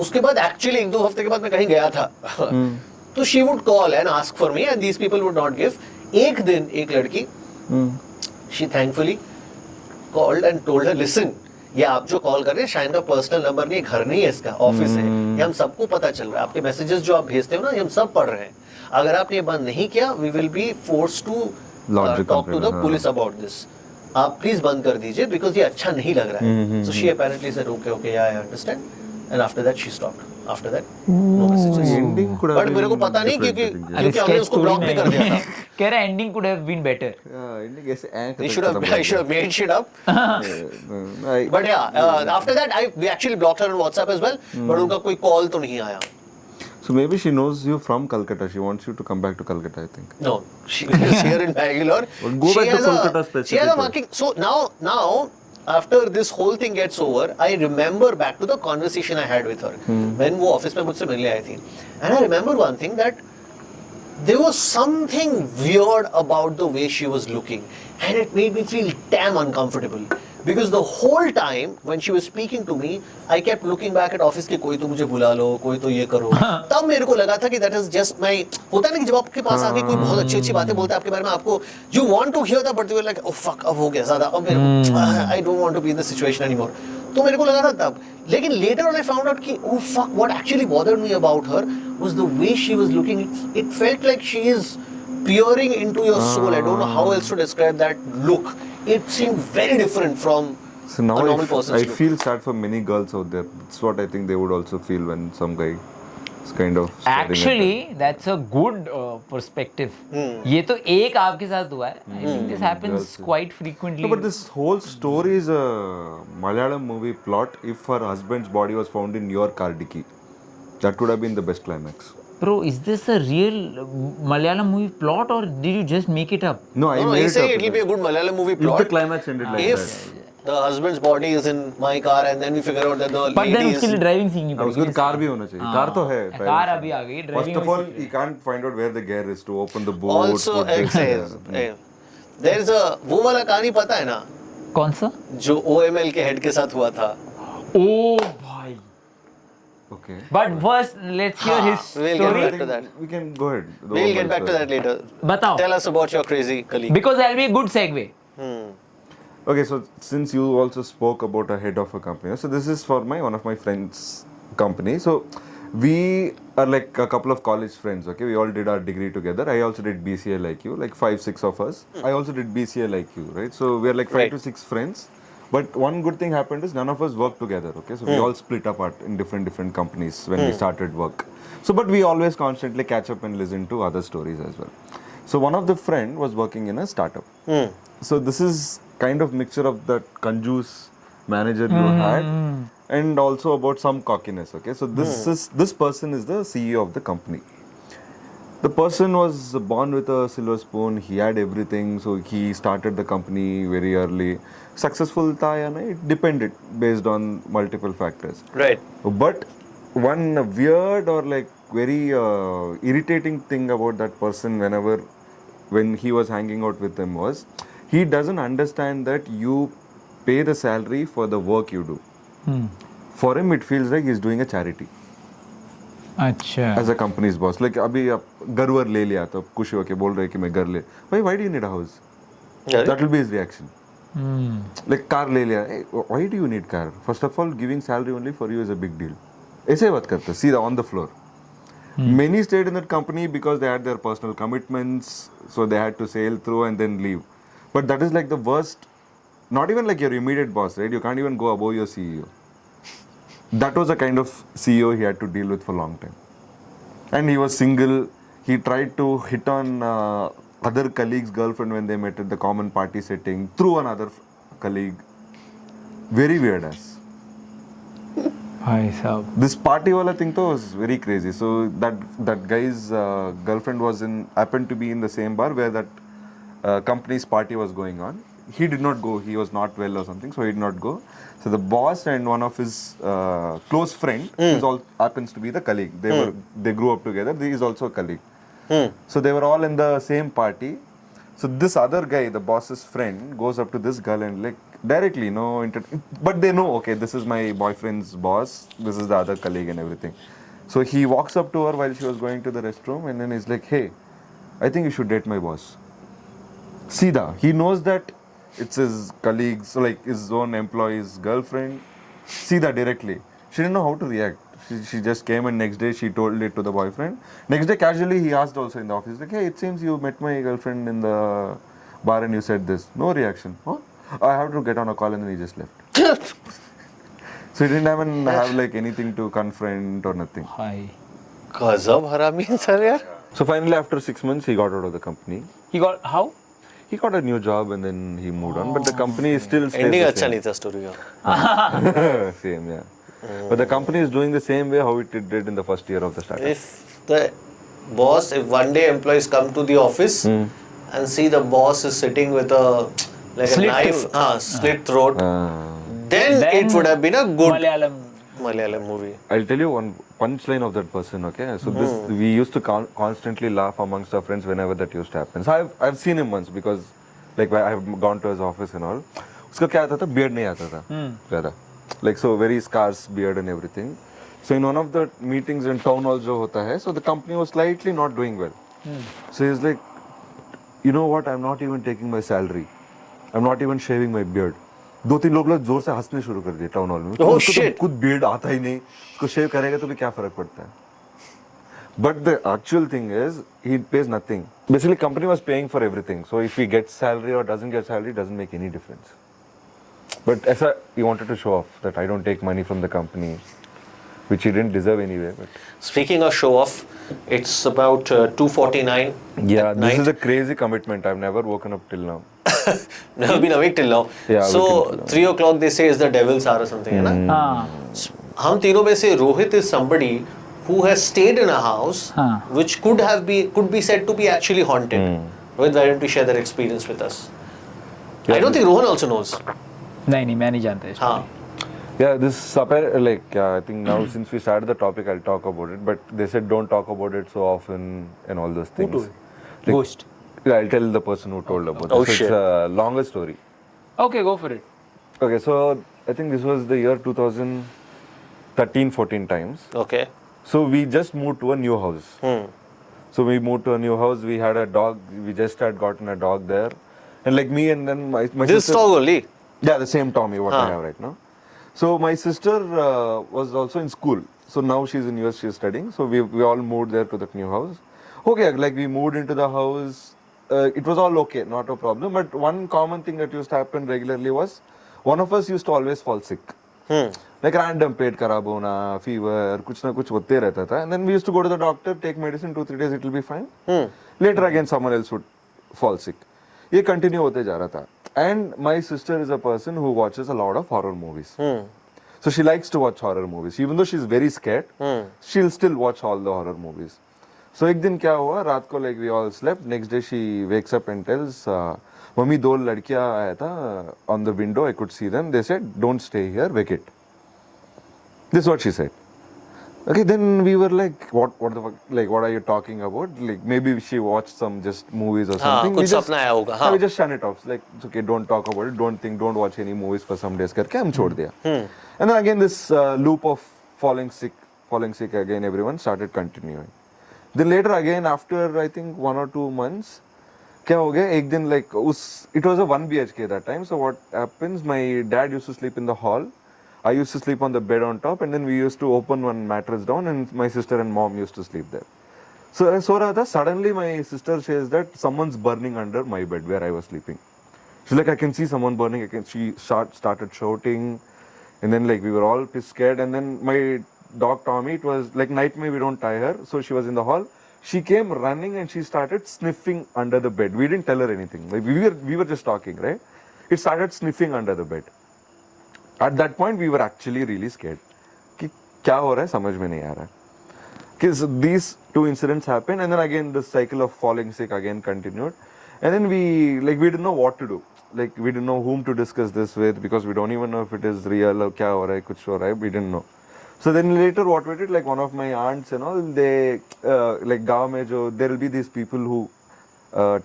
उसके बाद एक्चुअली 1-2 हफ्ते के बाद मैं कहीं गया था तो she would call and ask for me and these people would not give. एक दिन एक लड़की, she thankfully called and told her listen, ये आप जो कॉल कर रहे हैं शायद का पर्सनल नंबर नहीं, घर नहीं है, इसका ऑफिस है, ये हम सबको पता चल रहा है, आपके मैसेजेस जो आप भेजते हो ना ये हम सब पढ़ रहे हैं, अगर आपने ये बंद नहीं किया we will be force to Lodge a talk to the complaint, police about this, आप प्लीज बंद कर दीजिए बिकॉज ये अच्छा नहीं लग रहा है। So she apparently said okay okay या I understand, and after that she stopped, after that no messages. Ending could have but मेरे को been पता नहीं different, क्योंकि I think. अरे क्योंकि हमने sketch उसको story ब्लॉक भी कर दिया था। कह रहा ending could have been better. Yeah, ending ऐसे ऐंक I तक should have खत्म I should have made shit up. I- But yeah, after that we actually blocked her on WhatsApp as well. But उनका कोई कॉल तो नहीं आया. So maybe she knows you from Calcutta. She wants you to come back to Calcutta, I think. No, she is here in Bangalore. Well, go She back to has Kolkata She has a specifically. working. So now after this whole thing gets over, I remember back to the conversation I had with her when वो office में मुझसे मिलने आई थी, and I remember one thing that there was something weird about the way she was looking, and it made me feel damn uncomfortable. Because the whole time when she was speaking to me, I kept looking back at office के कोई तो मुझे बुला लो, कोई तो ये करो। तब मेरे को लगा था कि that is just my, होता है ना कि जब आपके पास आके कोई बहुत अच्छी अच्छी बातें बोलता है आपके बारे में, आपको you want to hear that but you are like oh fuck अब हो गया ज़्यादा, अब मेरे को I don't want to be in this situation anymore। तो मेरे को लगा था तब, लेकिन later on I found out कि oh fuck what actually bothered me about her was the way she was looking. It felt like she is peering into your soul. I don't know how else to describe that look. It seemed very different from So now a normal I person's look. feel sad for many girls out there. That's what I think they would also feel when some guy is kind of staring at them. Actually, that's a good perspective. ये तो एक आपके साथ हुआ है. I think this happens Girls. quite frequently. No, but this whole story is a Malayalam movie plot. If her husband's body was found in your car dicky, that would have been the best climax. Bro, is this a real Malayalam movie plot or did you just make it up? No, I No, made he's it up. saying it will be a good Malayalam movie If the plot. climax ended like If the husband's body is in my car and then we figure out that the But then lady उसके लिए is... driving सीखनी that. उसको पड़ेगी. Car भी होना चाहिए. Car तो है. कार अभी आ गई. First Driving of all, he can't find out where the gear is to open the boot. Also, put this there. there's a वो वाला कहानी पता है ना कौन सा? जो OML के हेड के साथ हुआ था. ओ भाई. Okay. But first, let's hear his we'll get story. back to that. We can go ahead. The We'll whole get back to story. that later. बताओ. Tell us about your crazy colleague. Because that'll be a good segue. Okay, so since you also spoke about a head of a company, so this is for one of my friends' company. So we are like a couple of college friends. Okay, we all did our degree together. I also did BCA like you, like 5-6 of us. I also did BCA like you, right? So we are like 5 Right. to 6 friends. But one good thing happened is none of us worked together. Okay, so we all split apart in different companies when we started work. So, but we always constantly catch up and listen to other stories as well. So one of the friend was working in a startup. So this is kind of mixture of that conjuice manager you had, and also about some cockiness. Okay, so this person is the CEO of the company. The person was born with a silver spoon. He had everything, so he started the company very early. Successful tha ya nahi, it depended based on multiple factors. Right. But one weird or like very irritating thing about that person when he was hanging out with them was he doesn't understand that you pay the salary for the work you do. For him, it feels like he's doing a charity. अच्छा As a company's boss, like अभी आप घर वर ले लिया तो खुशी होके बोल रहे कि मैं घर ले, why do you need a house? That will be his reaction. Like car ले लिया, hey, why do you need car? First of all, giving salary only for you is a big deal. ऐसे बात करते, सीधा on the floor. Many stayed in that company because they had their personal commitments, so they had to sail through and then leave. But that is like the worst. Not even like your immediate boss, right? You can't even go above your CEO. That was the kind of CEO he had to deal with for a long time. And he was single. He tried to hit on other colleagues' girlfriend when they met at the common party setting through another colleague. Very weird ass. भाई साहब This party wala thing though was very crazy. So that guy's girlfriend happened to be in the same bar where that company's party was going on. He did not go. He was not well or something, so he did not go. So the boss and one of his close friend happens to be the colleague. They grew up together. He is also a colleague. So they were all in the same party. So this other guy, the boss's friend, goes up to this girl and like directly, but they know, okay, this is my boyfriend's boss. This is the other colleague and everything. So he walks up to her while she was going to the restroom and then he's like, hey, I think you should date my boss. Sida, he knows that it's his colleagues, so like his own employee's girlfriend. Sida directly. She didn't know how to react. She just came and next day she told it to the boyfriend. Next day casually he asked also in the office, like, hey, it seems you met my girlfriend in the bar and you said this. No reaction. Huh? I have to get on a call and then he just left. So he didn't even have like anything to confront or nothing. भाई गजब हरामी इंसान यार. So finally after 6 months he got out of the company. he got how He got a new job and then he moved on. But the company is still stays ending the अच्छा same. नहीं था story का. Same, yeah. But the company is doing the same way how it did in the first year of the startup. If one day employees come to the office and see the boss is sitting with a Slit knife, throat. slit throat, then it would have been a good Malayalam movie. I'll tell you one punchline of that person, okay? So this we used to constantly laugh amongst our friends whenever that used to happen. So I've seen him once because like I've gone to his office and all. उसका क्या आता था? Beard नहीं आता था ज़्यादा. Like so very scarce beard and everything. So in one of the meetings in town hall जो होता है, so the company was slightly not doing well. So he's like, you know what? I'm not even taking my salary. I'm not even shaving my beard. 2-3 लोग जोर से हंसने शुरू कर दिए टाउन हॉल में. Oh, उसको shit. तो खुद beard आता ही नहीं. उसको शेव करेगा तो भी क्या फर्क पड़ता है? But the actual thing is, he pays nothing. Basically, company was paying for everything. So if he gets salary or doesn't get salary, it doesn't make any difference. But Esa, he wanted to show off that I don't take money from the company, which he didn't deserve anyway. But Speaking of show off, it's about 2:49. yeah, at this night. is a crazy commitment. I've never woken up till now. Never been awake till now. Yeah, so awake till now. 3 o'clock they say is the devil's hour or something, है ना? हाँ हम तीनों में से Rohit is somebody who has stayed in a house हाँ. which could be said to be actually haunted. Rohit, why don't you share that experience with us? I don't think Rohan also knows. नहीं मैं नहीं जानता इसको. हाँ. Yeah, this I think now since we started the topic, I'll talk about it. But they said don't talk about it so often and all those things. told? Like, Ghost. Yeah, I'll tell the person who told about Oh, it. So shit. it's a longer story. Okay, go for it. Okay, so I think this was the year 2013-14 times. Okay. So we just moved to a new house. So we moved to a new house. We had a dog. We just had gotten a dog there. And like me and then my This sister. dog only. Yeah, the same Tommy what I have right now. So my sister was also in school. So now she's in US, she's studying. So we all moved there to that new house. Okay, like we moved into the house. It was all okay, not a problem. But one common thing that used to happen regularly was one of us used to always fall sick. Like random पेट खराब होना, fever, कुछ ना कुछ होते रहता था. And then we used to go to the doctor, take medicine, 2-3 days it will be fine. Later again someone else would fall sick. ये continue होते जा रहा था. And my sister is a person who watches a lot of horror movies. So she likes to watch horror movies. Even though she's very scared, she'll still watch all the horror movies. So एक दिन क्या हुआ, रात को like we all slept. Next day she wakes up and tells, mummy 2 लड़कियां आया था on the window. I could see them. They said, don't stay here, vacate. This is what she said. Okay, then we were like, what the fuck? Like, what are you talking about? Like, maybe she watched some just movies or something. कुछ सपना आया होगा. We just shun it off. Like, it's okay, don't talk about it. Don't think, don't watch any movies for some days. करके हम छोड़ दिया. And then again, this loop of falling sick again. Everyone started continuing. Then later again, after I think 1 or 2 months. क्या हो गया एक दिन like it was a 1 BHK that time. So what happens, my dad used to sleep in the hall, I used to sleep on the bed on top, and then we used to open one mattress down and my sister and mom used to sleep there. So I saw that suddenly my sister says that someone's burning under my bed where I was sleeping. She's like, I can see someone burning. She started shouting, and then like we were all pissed scared, and then my dog Tommy, it was like night we don't tie her, so she was in the hall. She came running and she started sniffing under the bed. We didn't tell her anything. Like we were just talking, right? It started sniffing under the bed. At that point, we were actually really scared. कि क्या हो रहा है समझ में नहीं आ रहा. Because these 2 incidents happened, and then again the cycle of falling sick again continued, and then we didn't know what to do. Like we didn't know whom to discuss this with because we don't even know if it is real or क्या हो रहा है कुछ हो रहा है. We didn't know. So then later what we did, like one of my aunts and all, they like गाँव में जो there will be these people who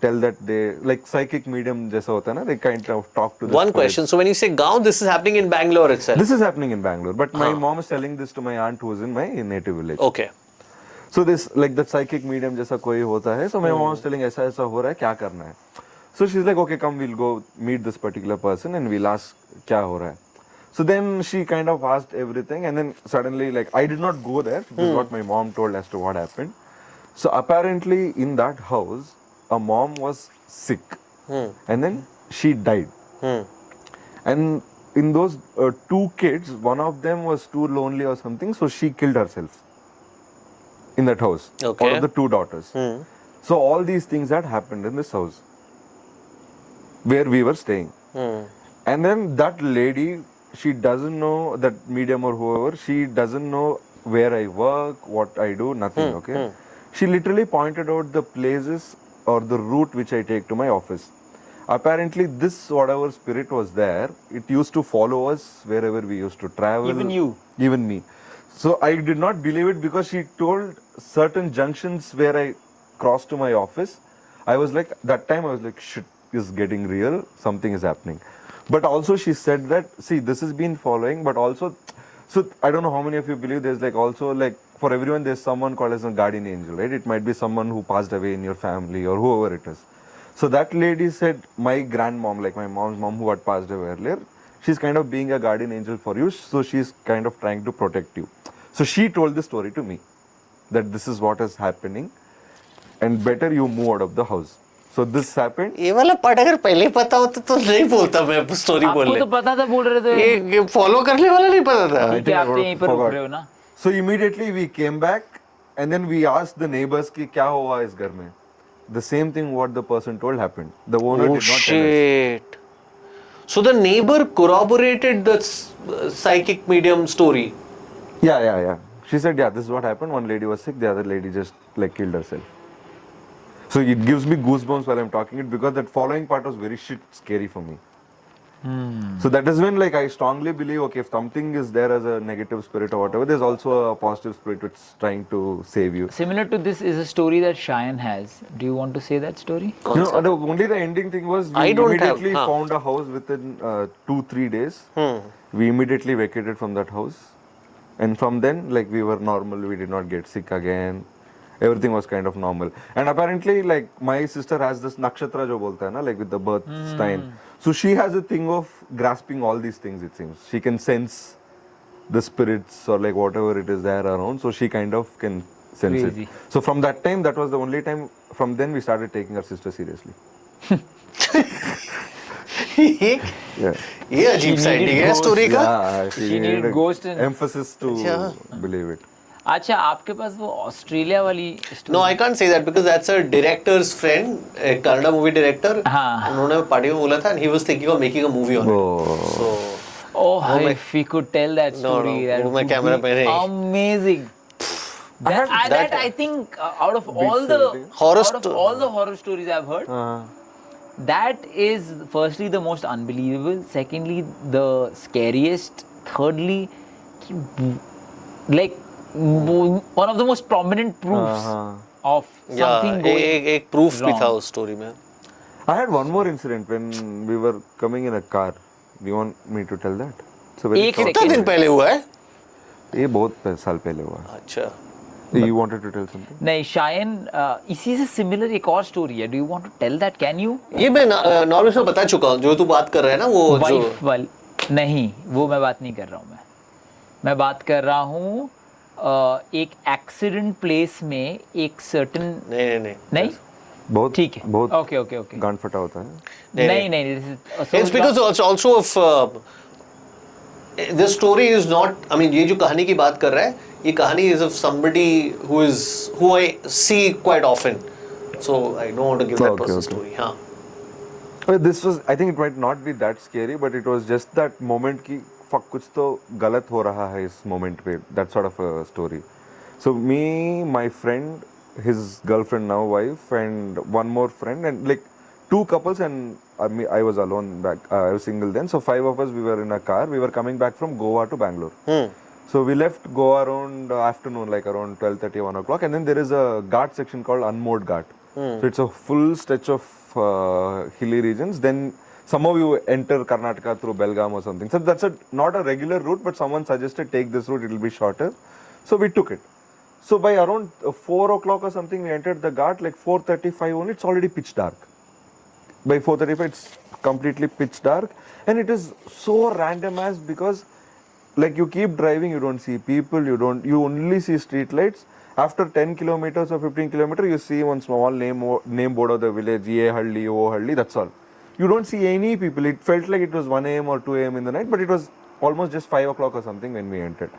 tell that they like psychic medium जैसा होता है ना, they kind of talk to the One spirits. question. So when you say गाँव, this is happening in Bangalore itself. This is happening in Bangalore, but my mom is telling this to my aunt who is in my native village. Okay. So this like the psychic medium जैसा कोई होता है, so my mom is telling ऐसा ऐसा हो रहा है, क्या करना है. So she's like, okay, come, we'll go meet this particular person and we'll ask क्या हो रहा है. So then she kind of asked everything, and then suddenly, like, I did not go there. This is what my mom told as to what happened. So apparently, in that house, a mom was sick, and then she died. And in those 2 kids, one of them was too lonely or something, so she killed herself in that house. Okay. Out of the 2 daughters. So all these things had happened in this house where we were staying. And then that lady, she doesn't know, that medium or whoever, she doesn't know where I work, what I do, nothing, okay? She literally pointed out the places or the route which I take to my office. Apparently this whatever spirit was there, it used to follow us wherever we used to travel. Even you? Even me. So I did not believe it because she told certain junctions where I crossed to my office. I was like, that time I was like, shit, this is getting real, something is happening. But also she said that, see, this has been following, but also, so I don't know how many of you believe there's like also like, for everyone there's someone called as a guardian angel, right? It might be someone who passed away in your family or whoever it is. So that lady said, my grandmom, like my mom's mom who had passed away earlier, she's kind of being a guardian angel for you, so she's kind of trying to protect you. So she told this story to me, that this is what is happening and better you move out of the house. So this happened. ये वाला part अगर पहले पता होता तो नहीं बोलता मैं स्टोरी आपको बोलने. तो पता था बोल रहे थे. ये फॉलो करने वाला नहीं पता था. कि आप यहीं पर रुक रहे हो ना. So immediately we came back and then we asked the neighbors कि क्या हुआ इस घर में. The same thing what the person told happened. The owner Oh did not tell us. shit. So the neighbor corroborated the psychic medium story. Yeah. She said, yeah, this is what happened. One lady was sick, the other lady just like killed herself. So it gives me goosebumps while I'm talking it because that following part was very scary for me. So that is when like I strongly believe, okay, if something is there as a negative spirit or whatever, there's also a positive spirit which is trying to save you. Similar to this is a story that Shayan has. Do you want to say that story? Only the ending thing was we I don't have, immediately found a house within 2-3 days. We immediately vacated from that house. And from then, like we were normal, we did not get sick again. Everything was kind of normal. And apparently, like my sister has this nakshatra jo bolta hai na, like with the birth sign. So she has a thing of grasping all these things, it seems. She can sense the spirits or like whatever it is there around. So she kind of can sense Crazy. it. So from that time, that was the only time, from then we started taking our sister seriously. Yeah. ये अजीब She side needed है ghost. Story का. Yeah, she She needed needed ghost and- emphasis to Yeah. believe it. अच्छा, आपके पास वो Australia वाली No, I can't say that because that's a director's friend, a Kannada movie director. हाँ. उन्होंने party में बोला था and he was thinking of making a movie on it. Oh. So Oh, मैं- if we could tell that No, story, no, that वो मैं would camera be पे नहीं. amazing. That I think out of all the Horror out of sto- all the horror stories I've heard, that is firstly the most unbelievable. Secondly, the scariest. Thirdly, like one of the most prominent proofs of yeah, something going एक proof भी wrong. था उस story में. I had one more incident when we were coming in a car. Do you want me to tell that? It's a very एक short कितना दिन story. पहले हुआ है? ये बहुत साल पहले हुआ. अच्छा. You wanted to tell something? नहीं शायन इसी से सिमिलर एक और स्टोरी है. Do you want to tell that? Can you? ये मैं नॉर्मल से बता चुका हूँ जो तू बात कर रहा है ना वो जो वाइफ वाल नहीं, वो मैं बात नहीं कर रहा हूँ. मैं बात कर रहा हूँ एक एक्सीडेंट प्लेस में एक सर्टन नहीं नहीं बहुत ठीक है. बहुत ओके ओके ओके. गांड फटा होता है. नहीं नहीं It's because also of this story is not. I mean ये जो कहानी की बात कर रहा है ये कहानी is of somebody who I see quite often. So I don't want to give that Okay, person okay. story. हाँ. Well, this was, I think it might not be that scary, but it was just that moment कि fuck कुछ तो गलत हो रहा है इस moment पे. That sort of a story. So me, my friend, his girlfriend now wife, and one more friend, and like two couples, and I was alone back. I was single then. So 5 of us, we were in a car. We were coming back from Goa to Bangalore. So we left Goa around afternoon, like around 12:30, 1 o'clock, and then there is a ghat section called Unmowed Ghat. So it's a full stretch of hilly regions. Then somehow you enter Karnataka through Belgaum or something. So that's not a regular route, but someone suggested take this route, it will be shorter. So we took it. So by around 4 o'clock or something, we entered the ghat, like 4:35 only, it's already pitch dark. By 4:35, it's completely pitch dark. And it is so randomized because like you keep driving, you don't see people, you only see street lights. After 10 kilometers or 15 kilometers, you see one small name board of the village, Ye Halli, O Halli, that's all. You don't see any people. It felt like it was 1 a.m. or 2 a.m. in the night, but it was almost just 5 o'clock or something when we entered.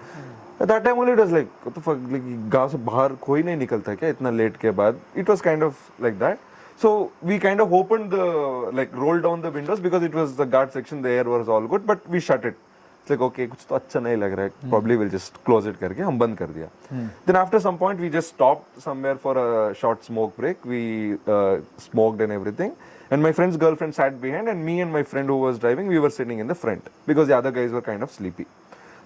At that time only it was like, what the fuck, like, गाँव से बाहर कोई नहीं निकलता क्या इतना late के बाद? It was kind of like that. So we kind of opened the, like rolled down the windows because it was the guard section, the air was all good, but we shut it. It's like, okay, कुछ तो अच्छा नहीं लग रहा है, probably we'll just close it करके हम बंद कर दिया. Then after some point we just stopped somewhere for a short smoke break. We smoked and everything. And my friend's girlfriend sat behind, and me and my friend who was driving, we were sitting in the front because the other guys were kind of sleepy.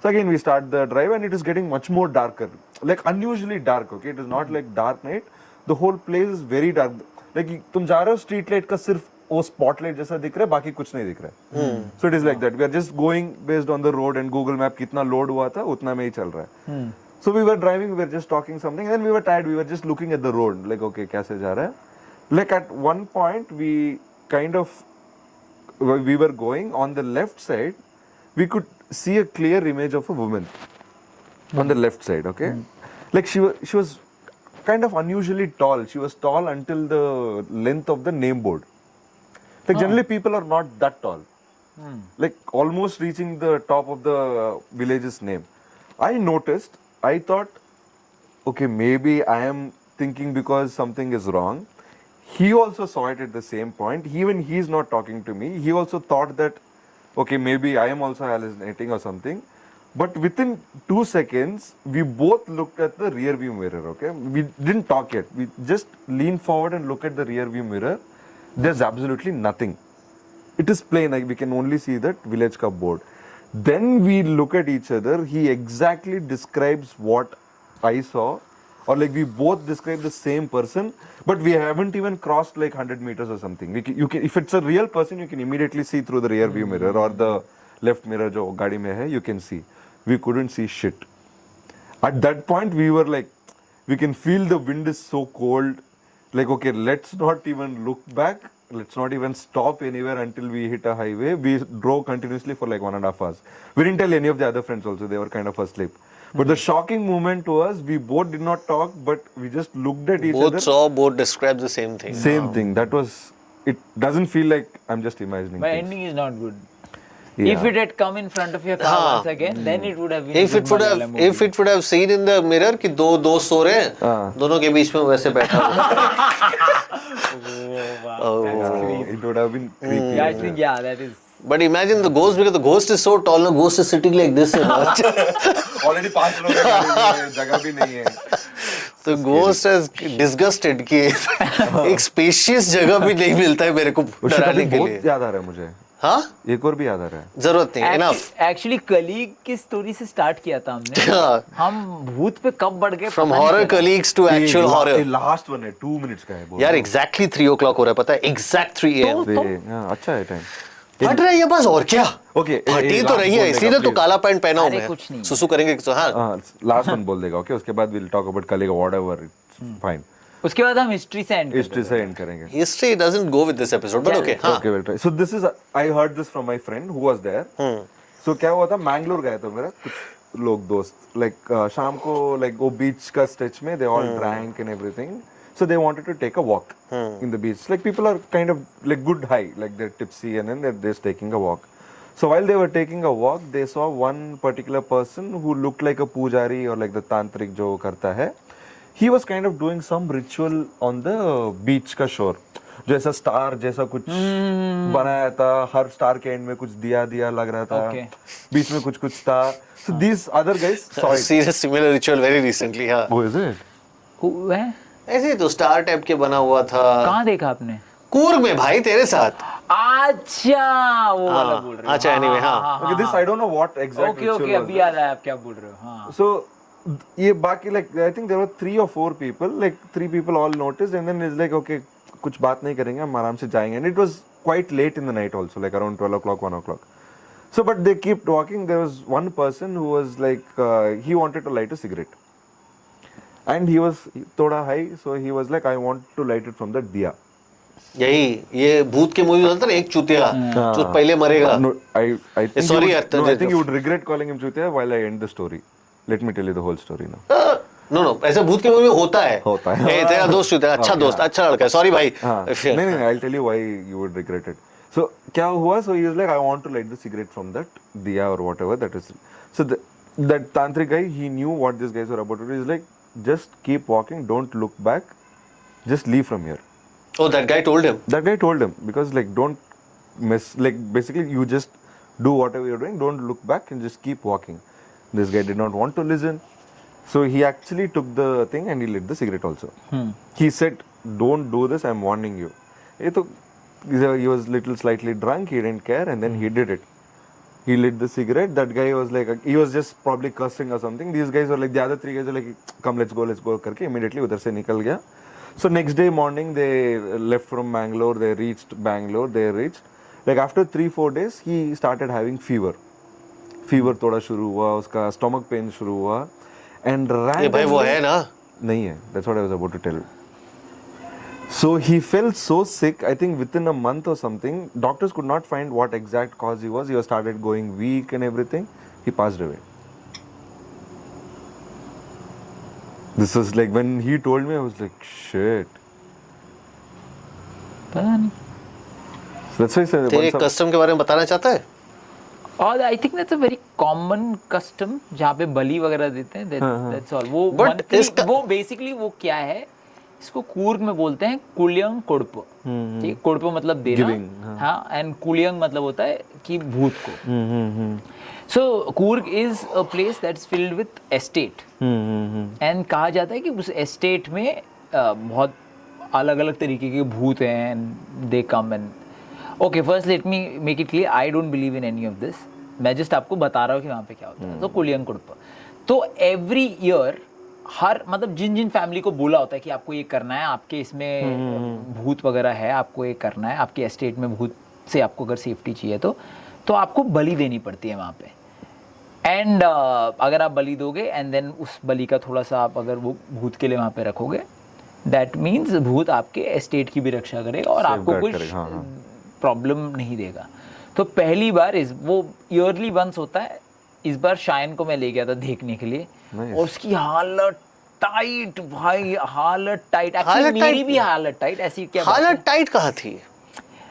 So again we start the drive and it is getting much more darker, like unusually dark. Okay, it is not like dark night. The whole place is very dark. Like तुम जा रहे हो street light का सिर्फ वो spotlight जैसा दिख रहा है, बाकी कुछ नहीं दिख रहा है. So it is like that. We are just going based on the road and Google Map कितना load हुआ था उतना में ही चल रहा है. So we were driving, we were just talking something, and then we were tired. We were just looking at the road, like okay कैसे जा रहा है. Like at one point we kind of we were going on the left side. We could see a clear image of a woman on the left side. Okay, like she was kind of unusually tall. She was tall until the length of the name board. Like generally people are not that tall. Like almost reaching the top of the village's name. I noticed, I thought, okay, maybe I am thinking because something is wrong. He also saw it at the same point. Even he's not talking to me. He also thought that, okay, maybe I am also hallucinating or something. But within 2 seconds, we both looked at the rear view mirror, okay? We didn't talk yet. We just leaned forward and looked at the rear view mirror. There's absolutely nothing. It is plain, like we can only see that village ka board. Then we look at each other. He exactly describes what I saw, or like we both describe the same person, but we haven't even crossed like 100 meters or something. You can, if it's a real person, you can immediately see through the rear view mirror or the left mirror jo gaadi mein hai, you can see. We couldn't see shit. At that point, we were like, we can feel the wind is so cold. Like, okay, let's not even look back. Let's not even stop anywhere until we hit a highway. We drove continuously for like 1.5 hours. We didn't tell any of the other friends also. They were kind of asleep. But the shocking moment to us, we both did not talk, but we just looked at each other. Both saw, both described the same thing. Same thing. That was it doesn't feel like I'm just imagining My things. ending is not good. Yeah. If it had come in front of your car हाँ. once again, then it would have been. If it would have seen in the mirror कि दो दोस्त सो रहे हैं, हाँ. दोनों के बीच में वैसे बैठा हुआ. It would have been creepy. Yeah, I think that is. But imagine the ghost, because the ghost is so tall, the ghost is sitting like this. Already 5 लोग हैं, जगह भी नहीं है. तो ghost is disgusted कि एक spacious जगह भी नहीं मिलता है मेरे को डराने के लिए. बहुत याद आ रहा है मुझे. हाँ? एक और भी याद आ रहा है. जरूरत नहीं, enough. Actually, कलीग की स्टोरी से स्टार्ट किया था हमने. हाँ. हम भूत पे कब बढ़ गए? From horror colleagues to actual horror. Last one है 2 मिनट्स का है. यार exactly 3 o'clock हो रहा है, पता है? Exact 3 AM. अच्छा है टाइम. फट रही है बस, और क्या? Okay, फटी तो रही है, इसीलिए तो काला पैंट पहना हूं अरे मैं. कुछ नहीं. सुसु करेंगे तो हाँ. लास्ट वन बोल देगा. ओके, उसके बाद विल टॉक अबाउट कलेगा व्हाटएवर. फाइन. उसके बाद हम हिस्ट्री से एंड हिस्ट्री से एंड करेंगे. History doesn't go with this episode, but okay. हाँ. Okay, we'll try. So this is I heard this from my friend who was there. So क्या हुआ था, मैंगलोर गए थे मेरा कुछ लोग दोस्त. Like शाम को like वो बीच का स्ट्रेच में they all drank and everything. So they wanted to take a walk in the beach. Like people are kind of like good high, like they're tipsy and then they're just taking a walk. So while they were taking a walk, they saw one particular person who looked like a pujari or like the tantric जो करता है. He was kind of doing some ritual on the beach का shore. जैसा star जैसा कुछ बनाया था, हर star के एंड में कुछ दिया लग रहा था. Okay. बीच में कुछ था. So these other guys saw it. Seen a similar ritual very recently. हाँ. Oh, is it? है. ऐसे ही तो स्टार टाइप के बना हुआ था. कहाँ देखा आपने? कूर्ग में भाई, तेरे साथ. अच्छा, वो वाला बोल रहे हो. अच्छा, anyway, हाँ. Okay, this I don't know what exact okay ritual okay, was अभी that. याद आया आप क्या बोल रहे हो. हाँ. So ये बाकी like I think there were 3 or 4 people, like 3 people all noticed and then it's like okay, कुछ बात नहीं करेंगे, हम आराम से जाएंगे. And it was quite late in the night also, like around 12 o'clock, 1 o'clock. So but they kept walking. There was one person who was like he wanted to light a cigarette. And he was थोड़ा high, so he was like I want to light it from the diya. यही ये भूत के movie होता है ना, एक चूतिया जो पहले मरेगा. No, I think sorry, I Arthur, think you would regret calling him Chutiya while I end the story. Let me tell you the whole story now. No ऐसे भूत के मूवी में होता है. होता है. ए, तेरा दोस्त चूतिया, अच्छा दोस्त, अच्छा लड़का है. सॉरी भाई. हाँ. नहीं, I'll tell you why you would regret it. So क्या हुआ? So he was like, I want to light the cigarette from that diya or whatever that is. So that tantric guy, he knew what these guys were about to do. He's like, just keep walking, don't look back, just leave from here. Oh, that guy told him. That guy told him because like don't mess. Like basically, you just do whatever you're doing, don't look back and just keep walking. This guy did not want to listen. So he actually took the thing and he lit the cigarette also. He said, don't do this, I'm warning you. He was little slightly drunk, he didn't care and then he did it. He lit the cigarette. That guy was like, he was just probably cursing or something. These guys were like, the other 3 guys were like, come let's go करके immediately उधर से निकल गया. So next day morning they left from Bangalore, they reached Bangalore, like after 3-4 days he started having fever थोड़ा शुरू हुआ, उसका stomach pain शुरू हुआ and ये भाई वो है ना. नहीं है, that's what I was about to tell you. So he felt so sick, I think within a month or something, doctors could not find what exact cause he was started going weak and everything, he passed away. This was like when he told me, I was like shit. पता नहीं. So that's why I said तेरे custom के बारे में बताना चाहता है? और I think that's a very common custom जहाँ पे बलि वगैरह देते हैं. That's all. वो वो बेसिकली वो क्या है, इसको कूर्ग में बोलते हैं कुलियंग कुड़प. ठीक, कुड़प मतलब देना. हाँ, एंड कुलियंग मतलब होता है कि भूत को. So Coorg is a place that's filled with estate and कहा जाता है कि उस एस्टेट में बहुत अलग अलग तरीके के भूत हैं and they come and okay. First let me make it clear, I don't believe in any of this. मैं जस्ट आपको बता रहा हूँ कि वहाँ पे क्या होता है. तो कुलियंग कुड़प, तो एवरी ईयर हर मतलब जिन फैमिली को बोला होता है कि आपको ये करना है, आपके इसमें भूत वगैरह है, आपको ये करना है, आपके एस्टेट में भूत से आपको अगर सेफ्टी चाहिए तो आपको बलि देनी पड़ती है वहाँ पे. एंड अगर आप बलि दोगे एंड देन उस बलि का थोड़ा सा आप अगर वो भूत के लिए वहाँ पे रखोगे, दैट मीन्स भूत आपके एस्टेट की भी रक्षा करेगा और आपको कुछ प्रॉब्लम नहीं देगा. तो पहली बार वो ईयरली वंस होता है. इस बार शायन को मैं ले गया था देखने के लिए और उसकी हालत टाइट भाई, हालत टाइट. एक्चुअली मेरी भी हालत टाइट. ऐसी क्या हालत टाइट कहाँ थी?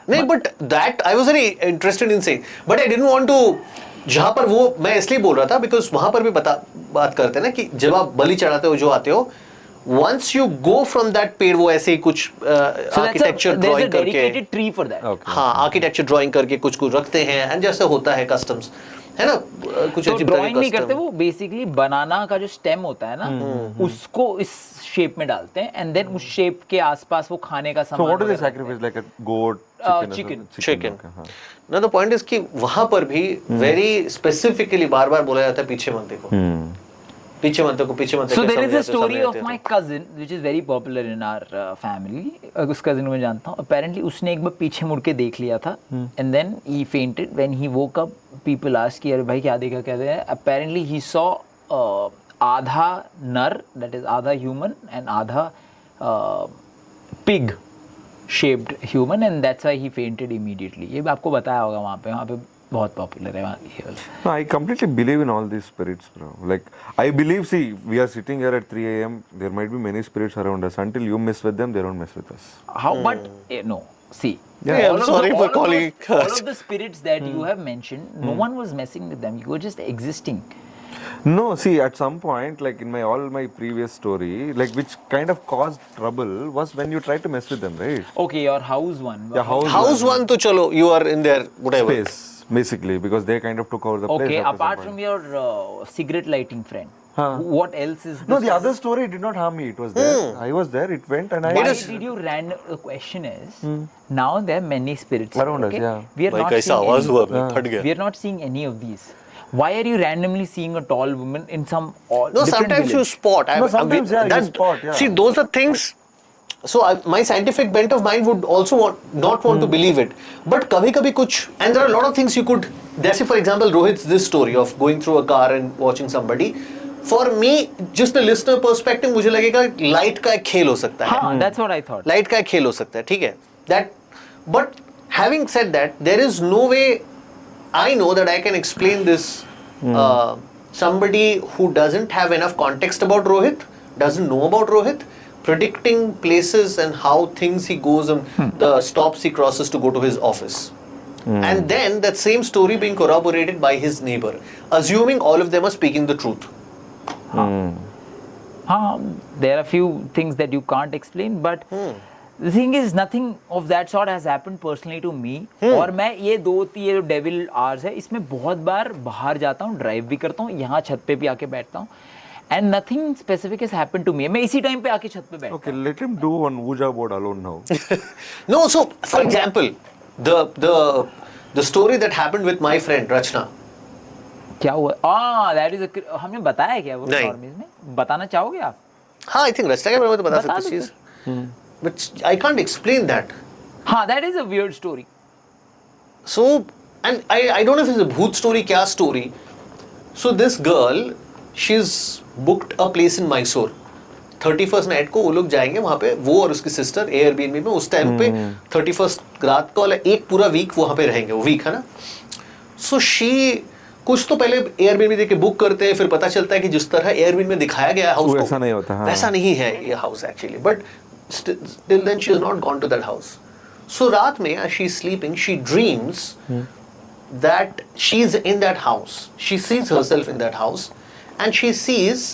नहीं but that I was very interested in saying but I didn't want to जहां पर वो मैं इसलिए बोल रहा था बिकॉज वहां पर भी बात करते हैं ना कि जब आप बलि चढ़ाते हो जो आते हो once you go from that पेड़ वो ऐसे ही कुछ आर्किटेक्चर ड्राइंग करके ट्री फॉर दैट हाँ आर्किटेक्चर ड्राइंग करके कुछ कुछ रखते हैं एंड जैसे होता है कस्टम्स है ना कुछ तो अजीब ड्राइंग नहीं custom। करते वो बेसिकली बनाना का जो स्टेम होता है ना उसको इस शेप में डालते हैं एंड देन उस शेप के आसपास वो खाने का So सामान what do they वगैरह sacrifice, like a goat, chicken? chicken. Okay, हाँ. ना द पॉइंट इज कि वहां पर भी वेरी स्पेसिफिकली बार बार बोला जाता है पीछे मत देखो पीछे मत देखो पीछे मत देखो So there is a सामने story आते of हैं my cousin which is very popular in our family. उस cousin को मैं जानता हूँ. Apparently उसने एक बार पीछे मुड़ के देख लिया था and then he fainted. When he woke up, people asked कि अरे भाई क्या देखा क्या देखा. Apparently he saw आधा नर that is आधा human and आधा pig shaped human and that's why he fainted immediately. ये आपको बताया होगा वहाँ पे बहुत पॉपुलर है वहाँ ये वाला. No, I completely believe in all these spirits, bro. Like, I believe, see, we are sitting here at 3 a.m. There might be many spirits around us. Until you mess with them, they don't mess with us. How? But no. See. Yeah, I'm sorry for calling it all of the spirits that you have mentioned, no one was messing with them. You were just existing. No, see, at some point, like in all my previous story, like which kind of caused trouble was when you tried to mess with them, right? Okay, your house one. Yeah, house one तो चलो you are in their whatever space, basically, because they kind of took over the place. Okay, after some apart point. from your cigarette lighting friend, what else is? No, this? the other story did not harm me. It was there. I was there. It went, and I. Why did you random? The question is, now there are many spirits Around us, okay? yeah. We are भाई not कैसा seeing आवाज any. हुआ मैं फट गया We are not seeing any of these. Why are you randomly seeing a tall woman in some no different sometimes you village? spot No, sometimes, yeah, you spot, yeah. see those are things so my scientific bent of mind would also not want to believe it but kabhi kuch and there are a lot of things you could जैसे for example Rohit's this story of going through a car and watching somebody for me just a listener perspective मुझे लगेगा light का एक खेल हो सकता है हाँ, that's what I thought. Light का एक खेल हो सकता है ठीक है that but having said that there is no way I know that I can explain this somebody who doesn't have enough context about Rohit doesn't know about Rohit predicting places and how things he goes and the stops he crosses to go to his office and then that same story being corroborated by his neighbor assuming all of them are speaking the truth There are few things that you can't explain, but the thing is, nothing of that sort has happened personally to me. और मैं ये जो devil hours है इसमें बहुत बार बाहर जाता हूँ, ड्राइव भी करता हूँ, यहाँ छत पे भी आके बैठता हूँ. And nothing specific has happened to me. मैं इसी टाइम पे आके छत पे बैठता हूँ. Okay, let him do one Ouija board alone now. no so for example the story that happened with my friend Rachna क्या हुआ? that is a हमने बताया क्या वो नहीं. नॉर्मल में बताना चाहोगे आप? हाँ आई थिंक रचना के बारे में तो बता बता सकते दो चीज but I can't explain that हाँ, that is a weird story. so and I don't know if it's a bhoot story क्या story so this girl she's booked a place in Mysore 31st night को वो लोग जाएंगे वहां पे वो और उसकी सिस्टर एयरबीएनबी में उस टाइम पे 31st रात को वाला एक पूरा वीक वहां पे रहेंगे वो वीक है ना सो शी कुछ तो पहले एयरबीएनबी देके बुक करते हैं फिर पता चलता है कि जिस तरह एयरबीएनबी में दिखाया गया हाउस को वैसा नहीं होता, हाँ. वैसा नहीं है ये house actually but till then she is not gone to that house so रात में as she is sleeping she dreams that she is in that house she sees herself in that house and she sees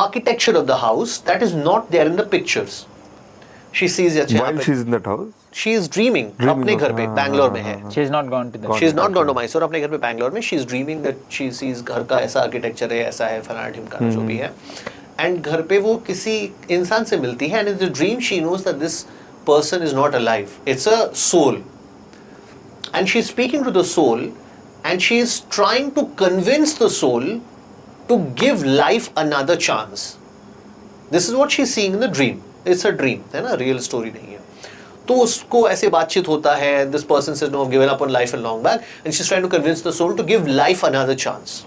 architecture of the house that is not there in the pictures she sees While she's in that house. she is dreaming अपने घर पे बैंगलोर में है She has not gone to the. she is not gone to Mysore अपने घर पे बैंगलोर में she is dreaming that she sees घर का ऐसा आर्किटेक्चर है ऐसा है फलाना ढिमकाना जो भी है एंड घर पे वो किसी इंसान से मिलती है and in the dream she knows that this person is not alive it's a soul and she is speaking to the soul and she is trying to convince the soul to give life another chance this is what she is seeing in the dream it's a dream है ना real story नहीं है तो उसको ऐसे बातचीत होता है this person says no given up on life and long back and she is trying to convince the soul to give life another chance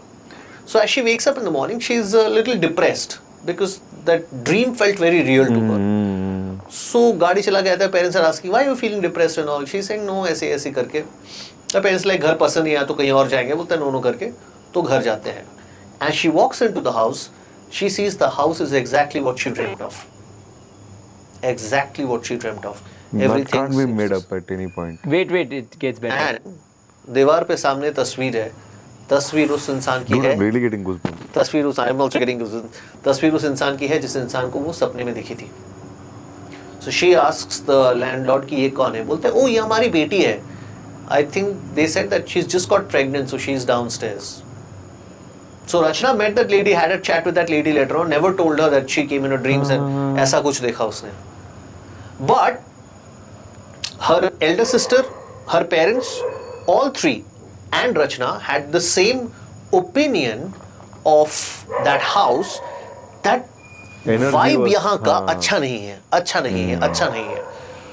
so as she wakes up in the morning she is a little depressed because that dream felt very real to her so गाड़ी चला गया था parents are asking why are you feeling depressed and all she's saying no ऐसे ऐसे करके तो parents like घर पसंद नहीं आया तो कहीं और जाएंगे बोलते हैं नो नो करके तो घर जाते हैं as she walks into the house she sees the house is exactly what she dreamt of That Everything can't be made seems- up at any point. Wait, it gets better. And दीवार पे सामने तस्वीर है, तस्वीर उस इंसान की Dude, है, I'm really getting goosebumps. तस्वीर उस I'm also getting goosebumps. तस्वीर उस इंसान की है जिस इंसान को वो सपने में दिखी थी. So she asks the landlord कि ये कौन है? बोलते हैं ओ ये हमारी बेटी है. I think they said that she's just got pregnant, so she's downstairs. So Rachna met that lady, had a chat with that lady later on, never told her that she came in her dreams and ऐसा कुछ देखा उसने. But her elder sister, her parents, all three, and Rachna had the same opinion of that house that Energy vibe was- यहाँ का हाँ. अच्छा नहीं है, अच्छा नहीं है, अच्छा नहीं है.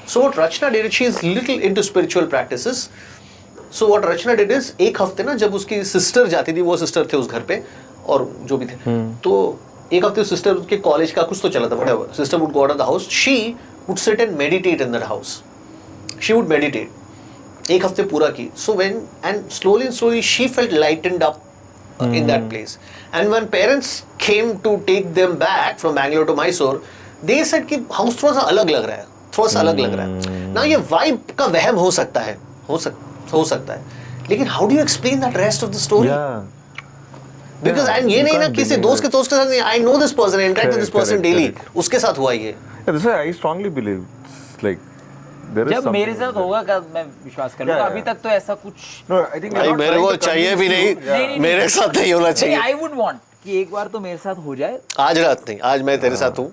So what Rachna did, she is little into spiritual practices. So what Rachna did is एक हफ्ते ना जब उसकी सिस्टर जाती थी, वो सिस्टर थे उस घर पे और जो भी थे, तो एक हफ्ते सिस्टर के कॉलेज का कुछ तो चला था, whatever. Sister would go out of the house. She would sit and meditate in that house. She would meditate. एक हफ्ते पूरा की. So when and slowly she felt lightened up in that place. And when parents came to take them back from Bangalore to Mysore, they said कि house थोड़ा सा अलग लग रहा है, थोड़ा सा अलग लग रहा है. Now ये vibe का वहम हो सकता है, हो सकता है. लेकिन how do you explain that rest of the story? Yeah. Because Yeah, and ये you नहीं ना can't किसी deny दोस्त के it. दोस्त के साथ नहीं. I know this person, I interact with this person Correct, daily. correct. उसके साथ हुआ ये. Yeah, this is I strongly believe. It's like there is जब मेरे something साथ there. होगा क्या मैं विश्वास कर लूँगा. Yeah, अभी yeah. तक तो ऐसा कुछ No, I think भाई we're not मेरे trying को to चाहिए भी convince नहीं, you. Yeah. मेरे साथ नहीं होना नहीं, चाहिए. आई वुड वांट कि एक बार तो मेरे साथ हो जाए. आज रात नहीं, आज मैं तेरे साथ हूँ.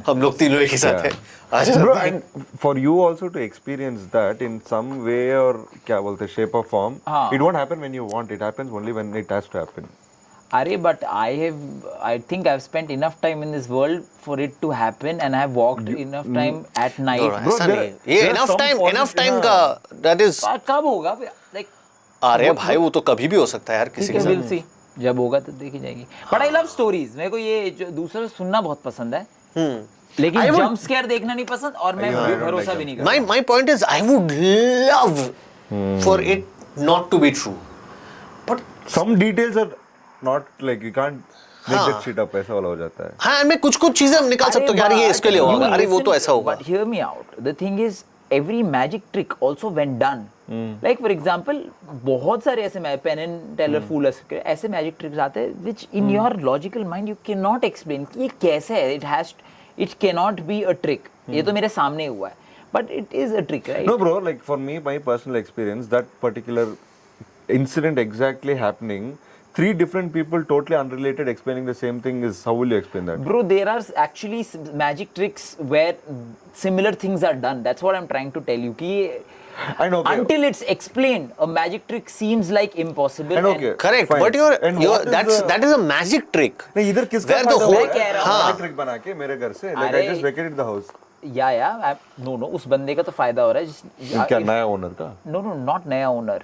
हम लोग तीनों एक ही साथ Yeah. हैं. आज Bro, रात नहीं. and for you also to experience that in some way or क्या बोलते हैं, shape or form, हाँ. it won't happen when you want. It happens only when it has to happen. अरे but I think I've spent enough time in this world for it to happen and I've walked enough time at night. No, Bro, ऐसा there नहीं. are- ये there are enough some time positive- का that is. कब होगा like अरे भाई वो तो कभी भी हो सकता है यार किसी ठीक के है, we'll साथ. see. जब होगा तो देखी जाएगी. But I love stories. मेरे को ये जो दूसरा सुनना बहुत पसंद है. लेकिन I would- जंप स्केयर देखना नहीं पसंद और मैं I don't भरोसा like भी नहीं My करता. my point is I would love for it not to be true. But Some details are not like you can't make हाँ. that shit up. ऐसा वाला हो जाता है. हाँ मैं कुछ चीजें हम निकाल सकते हो कि यार ये इसके लिए होगा, अरे वो तो ऐसा होगा. But hear me out. The thing is, every magic trick also when done. Like for example, बहुत सारे ऐसे पेन एंड टेलर फूल ऐसे मैजिक ट्रिक्स आते हैं which in your logical mind you cannot explain कि ये कैसे है. It cannot be a trick. ये तो मेरे सामने हुआ है. But it is a trick, right? No, bro. Like for me, my personal experience, that particular incident exactly happening, 3 different people totally unrelated explaining the same thing is how will you explain that? Bro, there are actually magic tricks where similar things are done. That's what I'm trying to tell you. कि I know. Okay. until it's explained, a magic trick seems like impossible. And okay. Correct, Fine. but And what is the- that is a magic trick. नहीं इधर किसका Where the फायदा whole- हुआ है? कह रहा हूँ। हाँ. हाँ. ट्रिक बना के मेरे घर से like I अरे- just vacated the house. No उस बंदे का तो फायदा हो रहा है. क्या नया ओनर का? नो नॉट नया ओनर.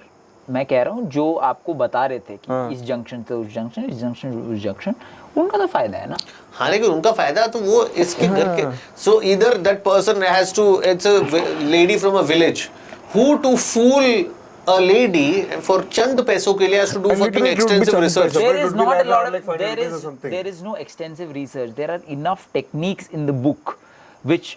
मैं कह रहा हूँ जो आपको बता रहे थे कि इस जंक्शन से उस जंक्शन, इस जंक्शन से उस जंक्शन, उनका तो फायदा है ना. हाँ लेकिन उनका फायदा तो वो इसके घर के. So either that person has to, it's a lady from a village who to fool a lady for चंद पैसों के लिए has to do And fucking literally it would be extensive Chand research. पैसों. There it is would be not a like lot around like of 500 rupees or something. there is no extensive research. There are enough techniques in the book which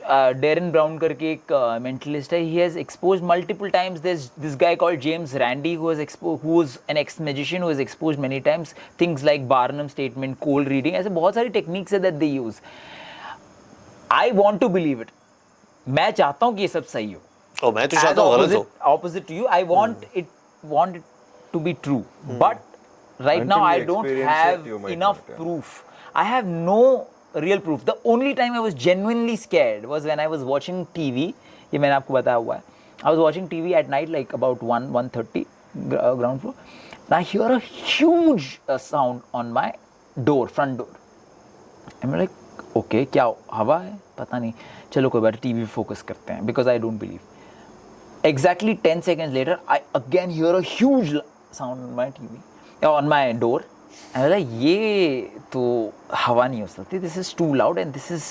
Darren Brown करके एक mentalist है, he has exposed multiple times. There's this guy called James Randi who was an ex-magician who has exposed many times things like Barnum statement, cold reading. ऐसे बहुत सारी techniques है that they use. I want to believe it. मैं चाहता हूँ कि ये सब सही हो. Oh, मैं तो चाहता हूँ गलत हो. Opposite to you, I want it to be true. But right Until now I you don't experience have it, you might enough not, yeah. proof. I have no real proof. The only time I was genuinely scared was when I was watching TV. ये मैंने आपको बताया हुआ है. I was watching TV at night like about 1:30 ground floor. And I hear a huge sound on my door, front door. I'm like, okay, क्या हवा है? पता नहीं. चलो कोई बात, TV focus करते हैं because I don't believe. Exactly 10 seconds later, I again hear a huge sound on my TV, on my door. And I was like, ये तो हवा नहीं हो सकती. This is too loud and this is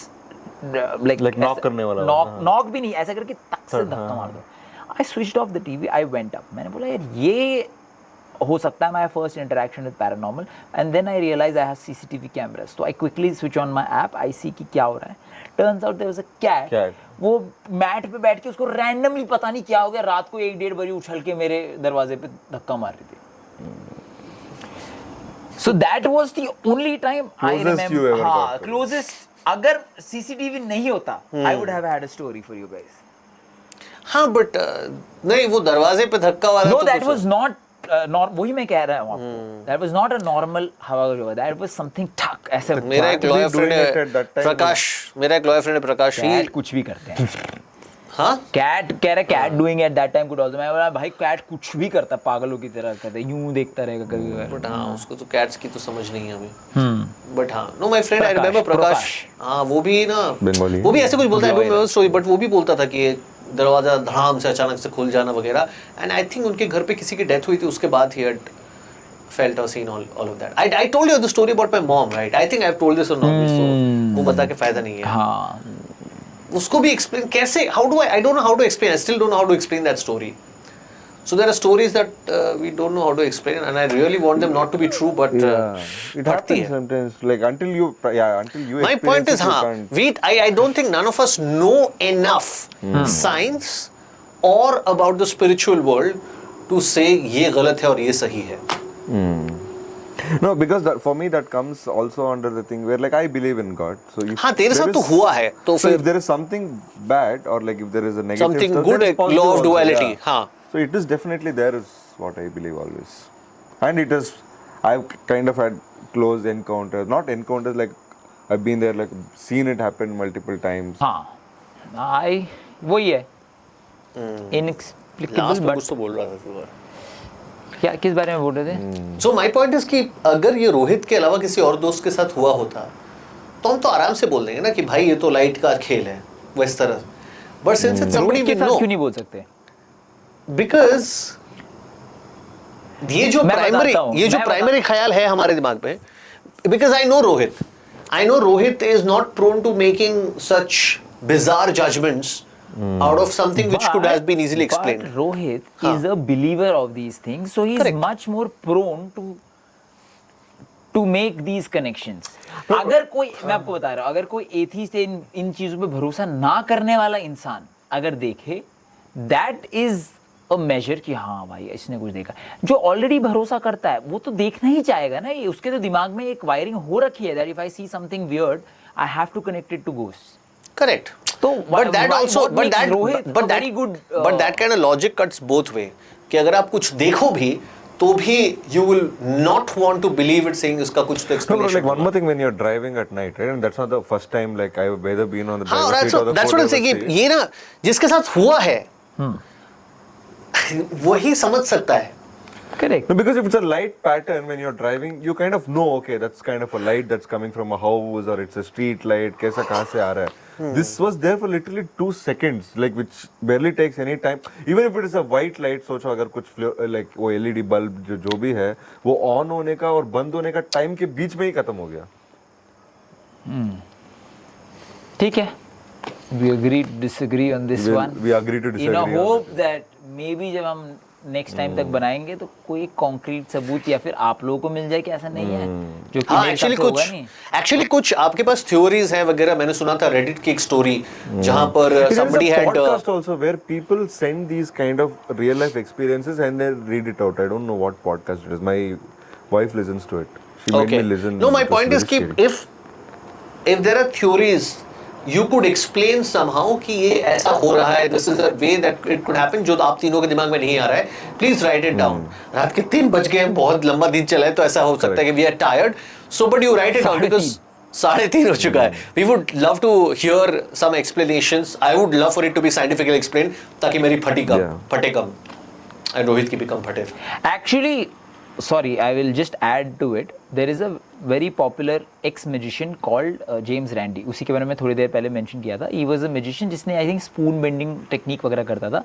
like knock करने वाला होगा, हाँ. knock भी नहीं, ऐसा करके तक से धक्का मार दो. I switched off the TV. I went up. मैंने बोला यार ये हो सकता है my first interaction with paranormal. And then I realized I have CCTV cameras. So I quickly switch on my app. I see कि क्या हो रहा है. Turns out there was a cat वो मैट पे बैठ के उसको रैंडमली पता नहीं क्या हो गया, रात को 1-1:30 बजे उछल के मेरे दरवाजे पे धक्का मार रही थी. So that was the only time I Closest remember. you ever हाँ, got to. closest. अगर CCTV नहीं होता, I would have had a story for you guys. हाँ बट नहीं, वो दरवाजे पे धक्का वाला No, तो that कुछ- was not. वही मैं कह रहा हूँ आपको. That was not a normal हवा का झोंका. That was something ठक ऐसे. मेरा एक lawyer friend doing it at है that time प्रकाश, मेरा एक लॉयर फ्रेंड है प्रकाश, कैट कुछ भी करते हैं. हाँ कैट कह रहा cat doing at that time could also. मैं बोला भाई कैट कुछ भी करता है, पागलों की तरह करता है, यूं देखता रहेगा कभी बट हाँ उसको तो कैट्स की तो समझ नहीं है अभी. बट हाँ no my friend I Prakash, remember Prakash. हाँ वो भी ना बंगाली. वो भी ऐसे कुछ बोलता है, Lawyer. स्टोरी, बट वो भी बोलता था कि दरवाजा धड़ाम से अचानक से खुल जाना वगैरह. एंड आई थिंक उनके घर पे किसी की डेथ हुई थी, उसके बाद ही had felt or seen all of that. I told you the story about my mom, right? I think I've told this or not, so वो बता के फायदा नहीं है. हाँ. उसको भी explain कैसे, how do I don't know how to explain. I still don't know how to explain that story. So there are stories that we don't know how to explain, and I really want them not to be true, but It बढ़ती happens है. sometimes. Like until you My experience point is, it, you हाँ, can't. I don't think none of us know enough science or about the spiritual world to say ये गलत है और ये सही है. No, because that, for me that comes also under the thing where like I believe in God. So if हाँ तेरे there साथ तो is- हुआ है तो So फिर if there is something bad or like if there is a negative something stuff, good, that is a positive law of also, duality. yeah. हाँ. So it is definitely there is what I believe always. And it is, I've kind of had close encounters, not encounters like I've been there, like seen it happen multiple times. हाँ. वही है. Inexplicable last में but कुछ तो बोल रहा था तू. क्या किस बारे में बोल रहे थे? सो माय पॉइंट इज कि अगर ये रोहित के अलावा किसी और दोस्त के साथ हुआ होता तो हम तो आराम से बोल देंगे ना कि भाई ये तो लाइट का खेल है, वो इस तरह. But since it's somebody Rohit के वी साथ नो, क्यों नहीं बोल सकते? बिकॉज ये जो मैं प्राइमरी बताता हूँ, ये जो मैं प्राइमरी ख्याल है हमारे दिमाग में, because I know Rohit is not prone to making such bizarre judgements out of something which could have been easily explained. But Rohit हाँ. is a believer of these things, so he is Correct. much more prone to make these connections. अगर कोई, मैं आपको बता रहा हूँ, अगर कोई एथीस्ट इन चीजों पे भरोसा ना करने वाला इंसान अगर देखे, that is a measure कि हाँ भाई इसने कुछ देखा. जो ऑलरेडी भरोसा करता है वो तो देखना ही चाहेगा ना. ये उसके तो दिमाग में एक वायरिंग हो रखी है that if I see something weird, I have to connect it to ghosts. Correct. तो but that also what makes Rohit a very good but that kind of logic cuts both way कि अगर आप कुछ देखो भी तो भी you will not want to believe it saying इसका कुछ तो No, bro, explanation like one होगा. more thing when you're driving at night, right? And that's not the first time like I've either been on the हाँ, driver's seat or the that's what I'm saying co-driver's कि seat. ये ना जिसके साथ हुआ है वही समझ सकता है. correct. No, because if it's a light pattern when you're driving, you kind of know, okay, that's kind of a light that's coming from a house or it's a street light. कैसा कहाँ से आ रहा है? This was there for literally 2 seconds, like which barely takes any time. Even if it is a white light, सोचो अगर कुछ like वो LED bulb जो भी है, वो on होने का और बंद होने का time के बीच में ही खत्म हो गया. ठीक है. We agree to disagree on this one. We agree to disagree. In a on hope this. that maybe जब हम नेक्स्ट टाइम तक बनाएंगे तो कोई कॉन्क्रीट सबूत या फिर आप लोगों को मिल जाए कि ऐसा नहीं है, जो कि हाँ मेरे हिसाब एक्चुअली से होगा नहीं. कुछ आपके पास थ्योरीज हैं वगैरह. मैंने सुना था रेडिट की एक स्टोरी जहां पर There is somebody a had podcast also where people send these kind of real life experiences and they read it out. I don't know what podcast it is. My wife listens to it. She made me listen. No, my It was point is very कि scary. if there are theories you could explain somehow कि ये ऐसा हो रहा है, this is a way that it could happen, जो आप तीनों के दिमाग में नहीं आ रहा है, please write it down. रात के 3 बज गए हैं, बहुत लंबा दिन चला है, तो ऐसा हो सकता है कि we are tired, so but you write it down because 3:30 हो चुका है. We would love to hear some explanations. I would love for it to be scientifically explained ताकि मेरी फटे कम and रोहित की भी कम फटे. Actually, sorry, I will just add to it. There is a very popular ex-magician called James Randi. उसी के बारे में थोड़ी देर पहले mention किया था. He was a magician जिसने I think spoon bending technique वगैरह करता था.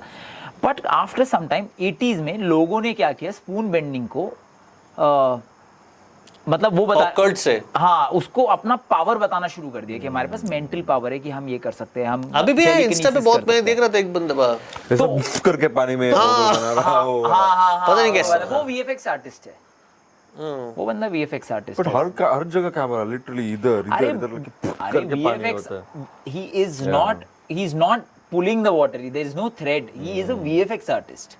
But after some time 80s में लोगों ने क्या किया, spoon bending को मतलब वो बता Occult से हाँ उसको अपना पावर बताना शुरू कर दिया कि हमारे पास मेंटल पावर है कि हम ये कर सकते हैं. हम अभी भी है इंस्टा पे telekinesis बहुत. कर मैं सकते देख रहा था एक बंदा ऐसा उफ करके पानी में बना रहा हो. पता नहीं कैसे. वो VFX आर्टिस्ट है. वो बंदा VFX आर्टिस्ट But हर जगह कैमरा literally इधर अरे इधर अरे करके पानी VFX होता है. he is not he is not pulling the water, there is no thread, he is a VFX artist.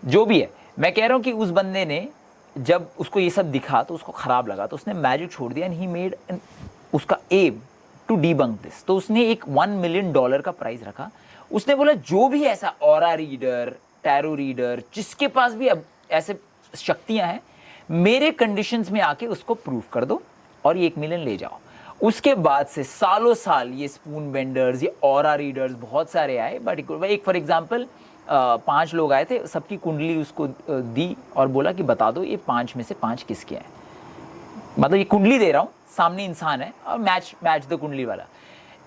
जो भी है, मैं कह रहा हूँ कि उस बंदे ने जब उसको ये सब दिखा तो उसको खराब लगा, तो उसने मैजिक छोड़ दिया एंड ही मेड उसका एम टू डीबंक दिस. तो उसने एक $1 million का प्राइस रखा. उसने बोला जो भी ऐसा ऑरा रीडर, टैरो रीडर, जिसके पास भी अब ऐसे शक्तियां हैं, मेरे कंडीशंस में आके उसको प्रूफ कर दो और ये 1 million ले जाओ. उसके बाद से सालों साल ये स्पून बेंडर्स, ये ऑरा रीडर्स बहुत सारे आए. बट एक फॉर एग्जांपल 5 लोग आए थे, सबकी कुंडली उसको दी और बोला कि बता दो ये 5 में से 5 किसके हैं. मतलब ये कुंडली दे रहा हूँ, सामने इंसान है और मैच द कुंडली वाला.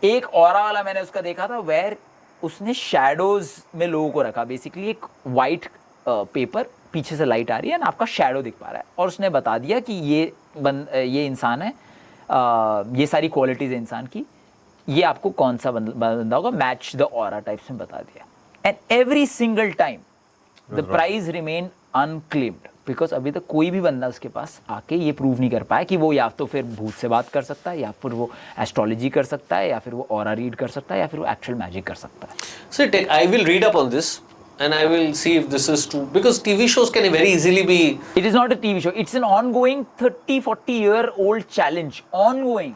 एक ऑरा वाला मैंने उसका देखा था, वेयर उसने शैडोज में लोगों को रखा. बेसिकली एक वाइट पेपर, पीछे से लाइट आ रही है ना, आपका शैडो दिख पा रहा है, और उसने बता दिया कि ये इंसान है, ये सारी क्वालिटीज है इंसान की, ये आपको कौन सा बंदा होगा, मैच द ऑरा टाइप्स में बता दिया. And every single time the prize remain unclaimed, because अभी तक कोई भी बंदा उसके पास आके ये प्रूव नहीं कर पाया कि वो या तो फिर भूत से बात कर सकता है, या फिर वो एस्ट्रोलॉजी कर सकता है, या फिर वो ऑरा रीड कर सकता है, या फिर वो एक्चुअल मैजिक कर सकता है. So I will read up on this and I will see if this is true, because TV shows can very easily be. It is not a TV show. It's an ongoing 30-40 year old challenge. Ongoing.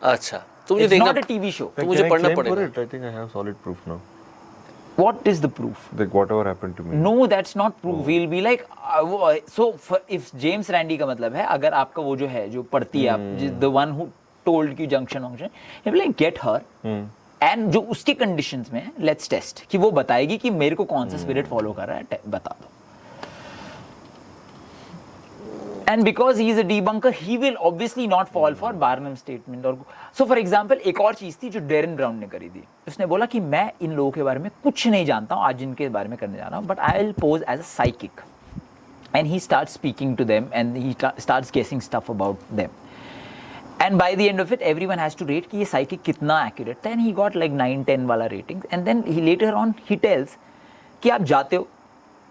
अच्छा, तो मुझे It's देखना, not a TV show. तो मुझे पढ़ना पड़ेगा. I think I have solid proof now. What is the proof? Like whatever happened to me. No, that's not proof. We'll be like, so if James Randi का मतलब है, अगर आपका वो जो है, जो पढ़ती है आप, the one who told की junction, he'll be like, get her. And जो उसके कंडीशंस में लेट्स टेस्ट, कि वो बताएगी कि मेरे को कौन सा स्पिरिट फॉलो कर रहा है, बता दो. And because he is a debunker, he will obviously not fall for Barnum statement. और सो फॉर एग्जांपल एक और चीज थी जो डेरन ब्राउन ने करी थी. उसने बोला कि मैं इन लोगों के बारे में कुछ नहीं जानता हूँ, आज इनके बारे में करने जा रहा हूँ, but I will pose as a psychic. And he start speaking to them and he starts guessing stuff about them. And by the end of it, everyone has to rate कि ये psychic कितना accurate था. And he got like 9-10 वाला rating. And then he later on he tells कि आप जाते हो,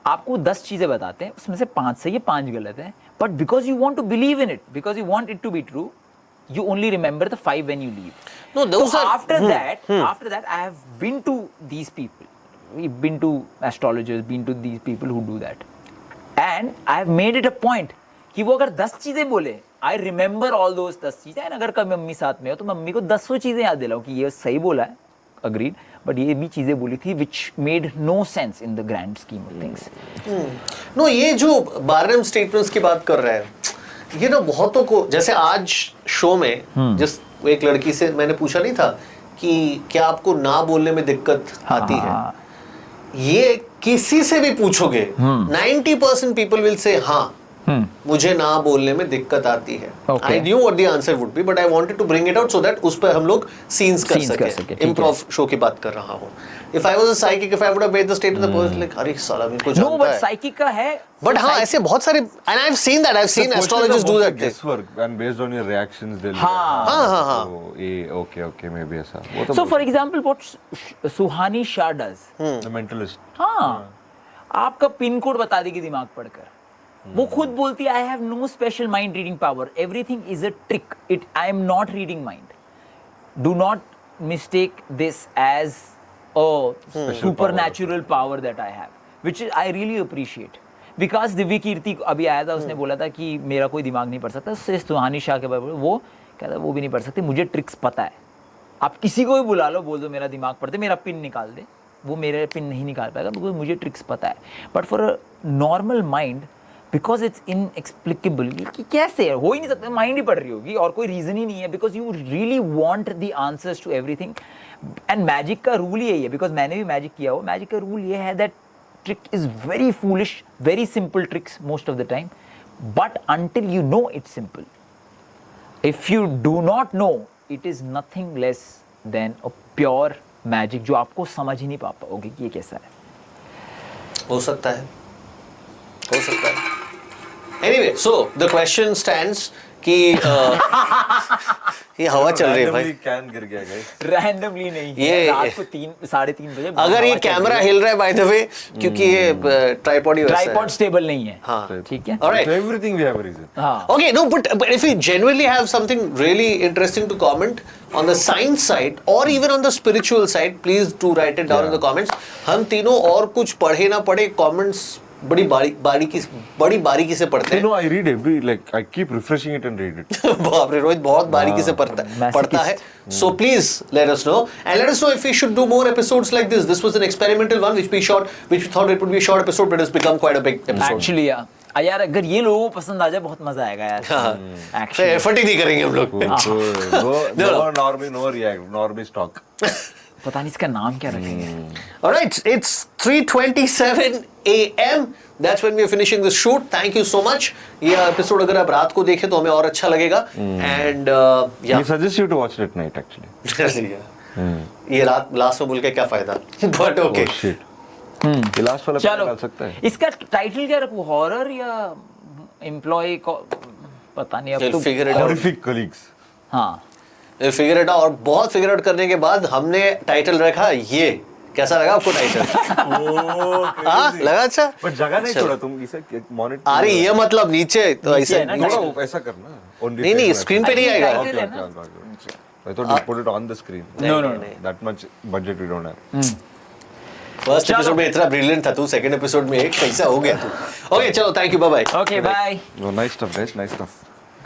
आपको 10 चीजें बताते हैं, उसमें से 5 सही है, 5 गलत है. But because you want to believe in it, because you want it to be true, you only remember the 5 when you leave. No, those so are. After that, I have been to these people. We've been to astrologers, been to these people who do that. And I have made it a point कि वो अगर 10 चीजें बोले, I remember all those 10 चीजें. अगर कभी mummy साथ में हो तो मम्मी को 10 चीजें याद दिलाओ कि ये सही बोला है, अग्रीड, बट ये भी चीजें बोली थी which made no sense in the grand scheme of things. No, ये जो बार्नम स्टेटमेंट्स की बात कर रहा है, ये ना बहुतों को, जैसे आज शो में जिस एक लड़की से मैंने पूछा नहीं था कि क्या आपको ना बोलने में दिक्कत आती है, ये किसी से भी पूछोगे 90% पीपल विल से हाँ, मुझे ना बोलने में दिक्कत आती है. I knew what the answer would be, but I wanted to bring it out so that उस पर हम लोग सीन्स कर सके. इम्प्रोव शो की बात कर रहा हूँ. If I was a psychic, if I would have made the statement, the person like अरे साला मेरे को जानता है. नो, बट साइकिक का है. बट हाँ, ऐसे बहुत सारे, and I have seen that, I have seen astrologers do that. Guesswork and based on your reactions they'll. हाँ. Okay, maybe ऐसा. वो तो So for example, what Suhani Shah does. the mentalist. हाँ, आपका पिन कोड बता देगी दिमाग पढ़कर. वो खुद बोलती है I have no special mind reading power, everything is a trick, it I am not reading mind. Do not mistake this as a supernatural power that I have, which I really appreciate. Vikas Divya Kirti अभी आया था, उसने बोला था कि मेरा कोई दिमाग नहीं पढ़ सकता. उससे सुहानी शाह के बारे में वो कहता वो भी नहीं पढ़ सकती, मुझे ट्रिक्स पता है. आप किसी को भी बुला लो, बोल दो मेरा दिमाग पढ़ते, मेरा पिन निकाल दे, वो मेरे पिन नहीं निकाल पाएगा बिकॉज मुझे ट्रिक्स पता है. But for a normal mind, because it's inexplicable, कि कैसे हो ही नहीं सकता, माइंड ही पढ़ रही होगी और कोई रीजन ही नहीं है, because you really want the answers to everything. And magic का रूल यही है, बिकॉज मैंने भी मैजिक किया हो, मैजिक का रूल ये है that trick is very foolish, very simple tricks most of the time, but until you know it's simple. If you do not know, it is nothing less than a pure magic, जो आपको समझ ही नहीं पाओगे कि ये कैसा है. हो सकता है. Anyway, so the question stands कि ये हवा चल रही है भाई, कैन गिर गया guys. रैंडमली नहीं, ये- रात को 3-3:30 बजे अगर ये कैमरा हिल रहा है बाय द वे, क्योंकि ये ट्राइपॉड ही वैसा है। ट्राइपॉड स्टेबल नहीं है, हाँ, ठीक है। alright. So everything we have a reason. हाँ, Okay, no, but if you genuinely have something really interesting to comment on the science side or even on the spiritual side, please do write it down in the comments. हम तीनों और कुछ पढ़े ना पढ़े comments बड़ी बारीकी से पढ़ते You हैं। know, I read I keep refreshing it and read it. बाप रे, रोहित बहुत बारीकी से पढ़ता है। So please let us know, and let us know if we should do more episodes like this. This was an experimental one which we thought it would be a short episode, but it's become quite a big episode. Actually यार अगर ये लोगों को पसंद आ जाए बहुत मजा आएगा यार। तो एक्चुअली एफर्ट ही नहीं करेंगे हम लोग। No normie, no react, normie stock. पता नहीं इसका नाम क्या रखेंगे। Alright, it's 3:27 AM. That's when we are finishing this shoot. Thank you so much. ये एपिसोड अगर आप रात को देखें तो हमें और अच्छा लगेगा। And yeah. We suggest you to watch it at night actually. ये रात लास्ट में बोल के क्या फायदा? But okay. Oh shit. ये लास्ट वाला चलो डाल सकता है. इसका टाइटल क्या रखूं, हॉरर या एम्प्लॉय को पता नहीं अब We'll तो। figure it out. Horrific colleagues. हाँ We'll figure it out. और बहुत फिगर आउट करने के बाद हमने टाइटल रखा ये। कैसा लगा आपको टाइटल? हाँ, लगा अच्छा? But जगह नहीं छोड़ा तुम इसे monitor. अरे ये मतलब नीचे तो ऐसे है ना, थोड़ा ऐसा करना. On the नहीं नहीं page स्क्रीन पे नहीं आएगा। टाइटल Okay, है okay, ना? okay. I thought you put it on the screen. No, no, That much budget we don't have. First episode में इतना ब्रिलियंट था तू, सेकंड एपिसोड में एक कैसा हो गया तू? ओके चलो, thank you, bye bye. Okay bye. No, nice stuff, guys. Nice stuff.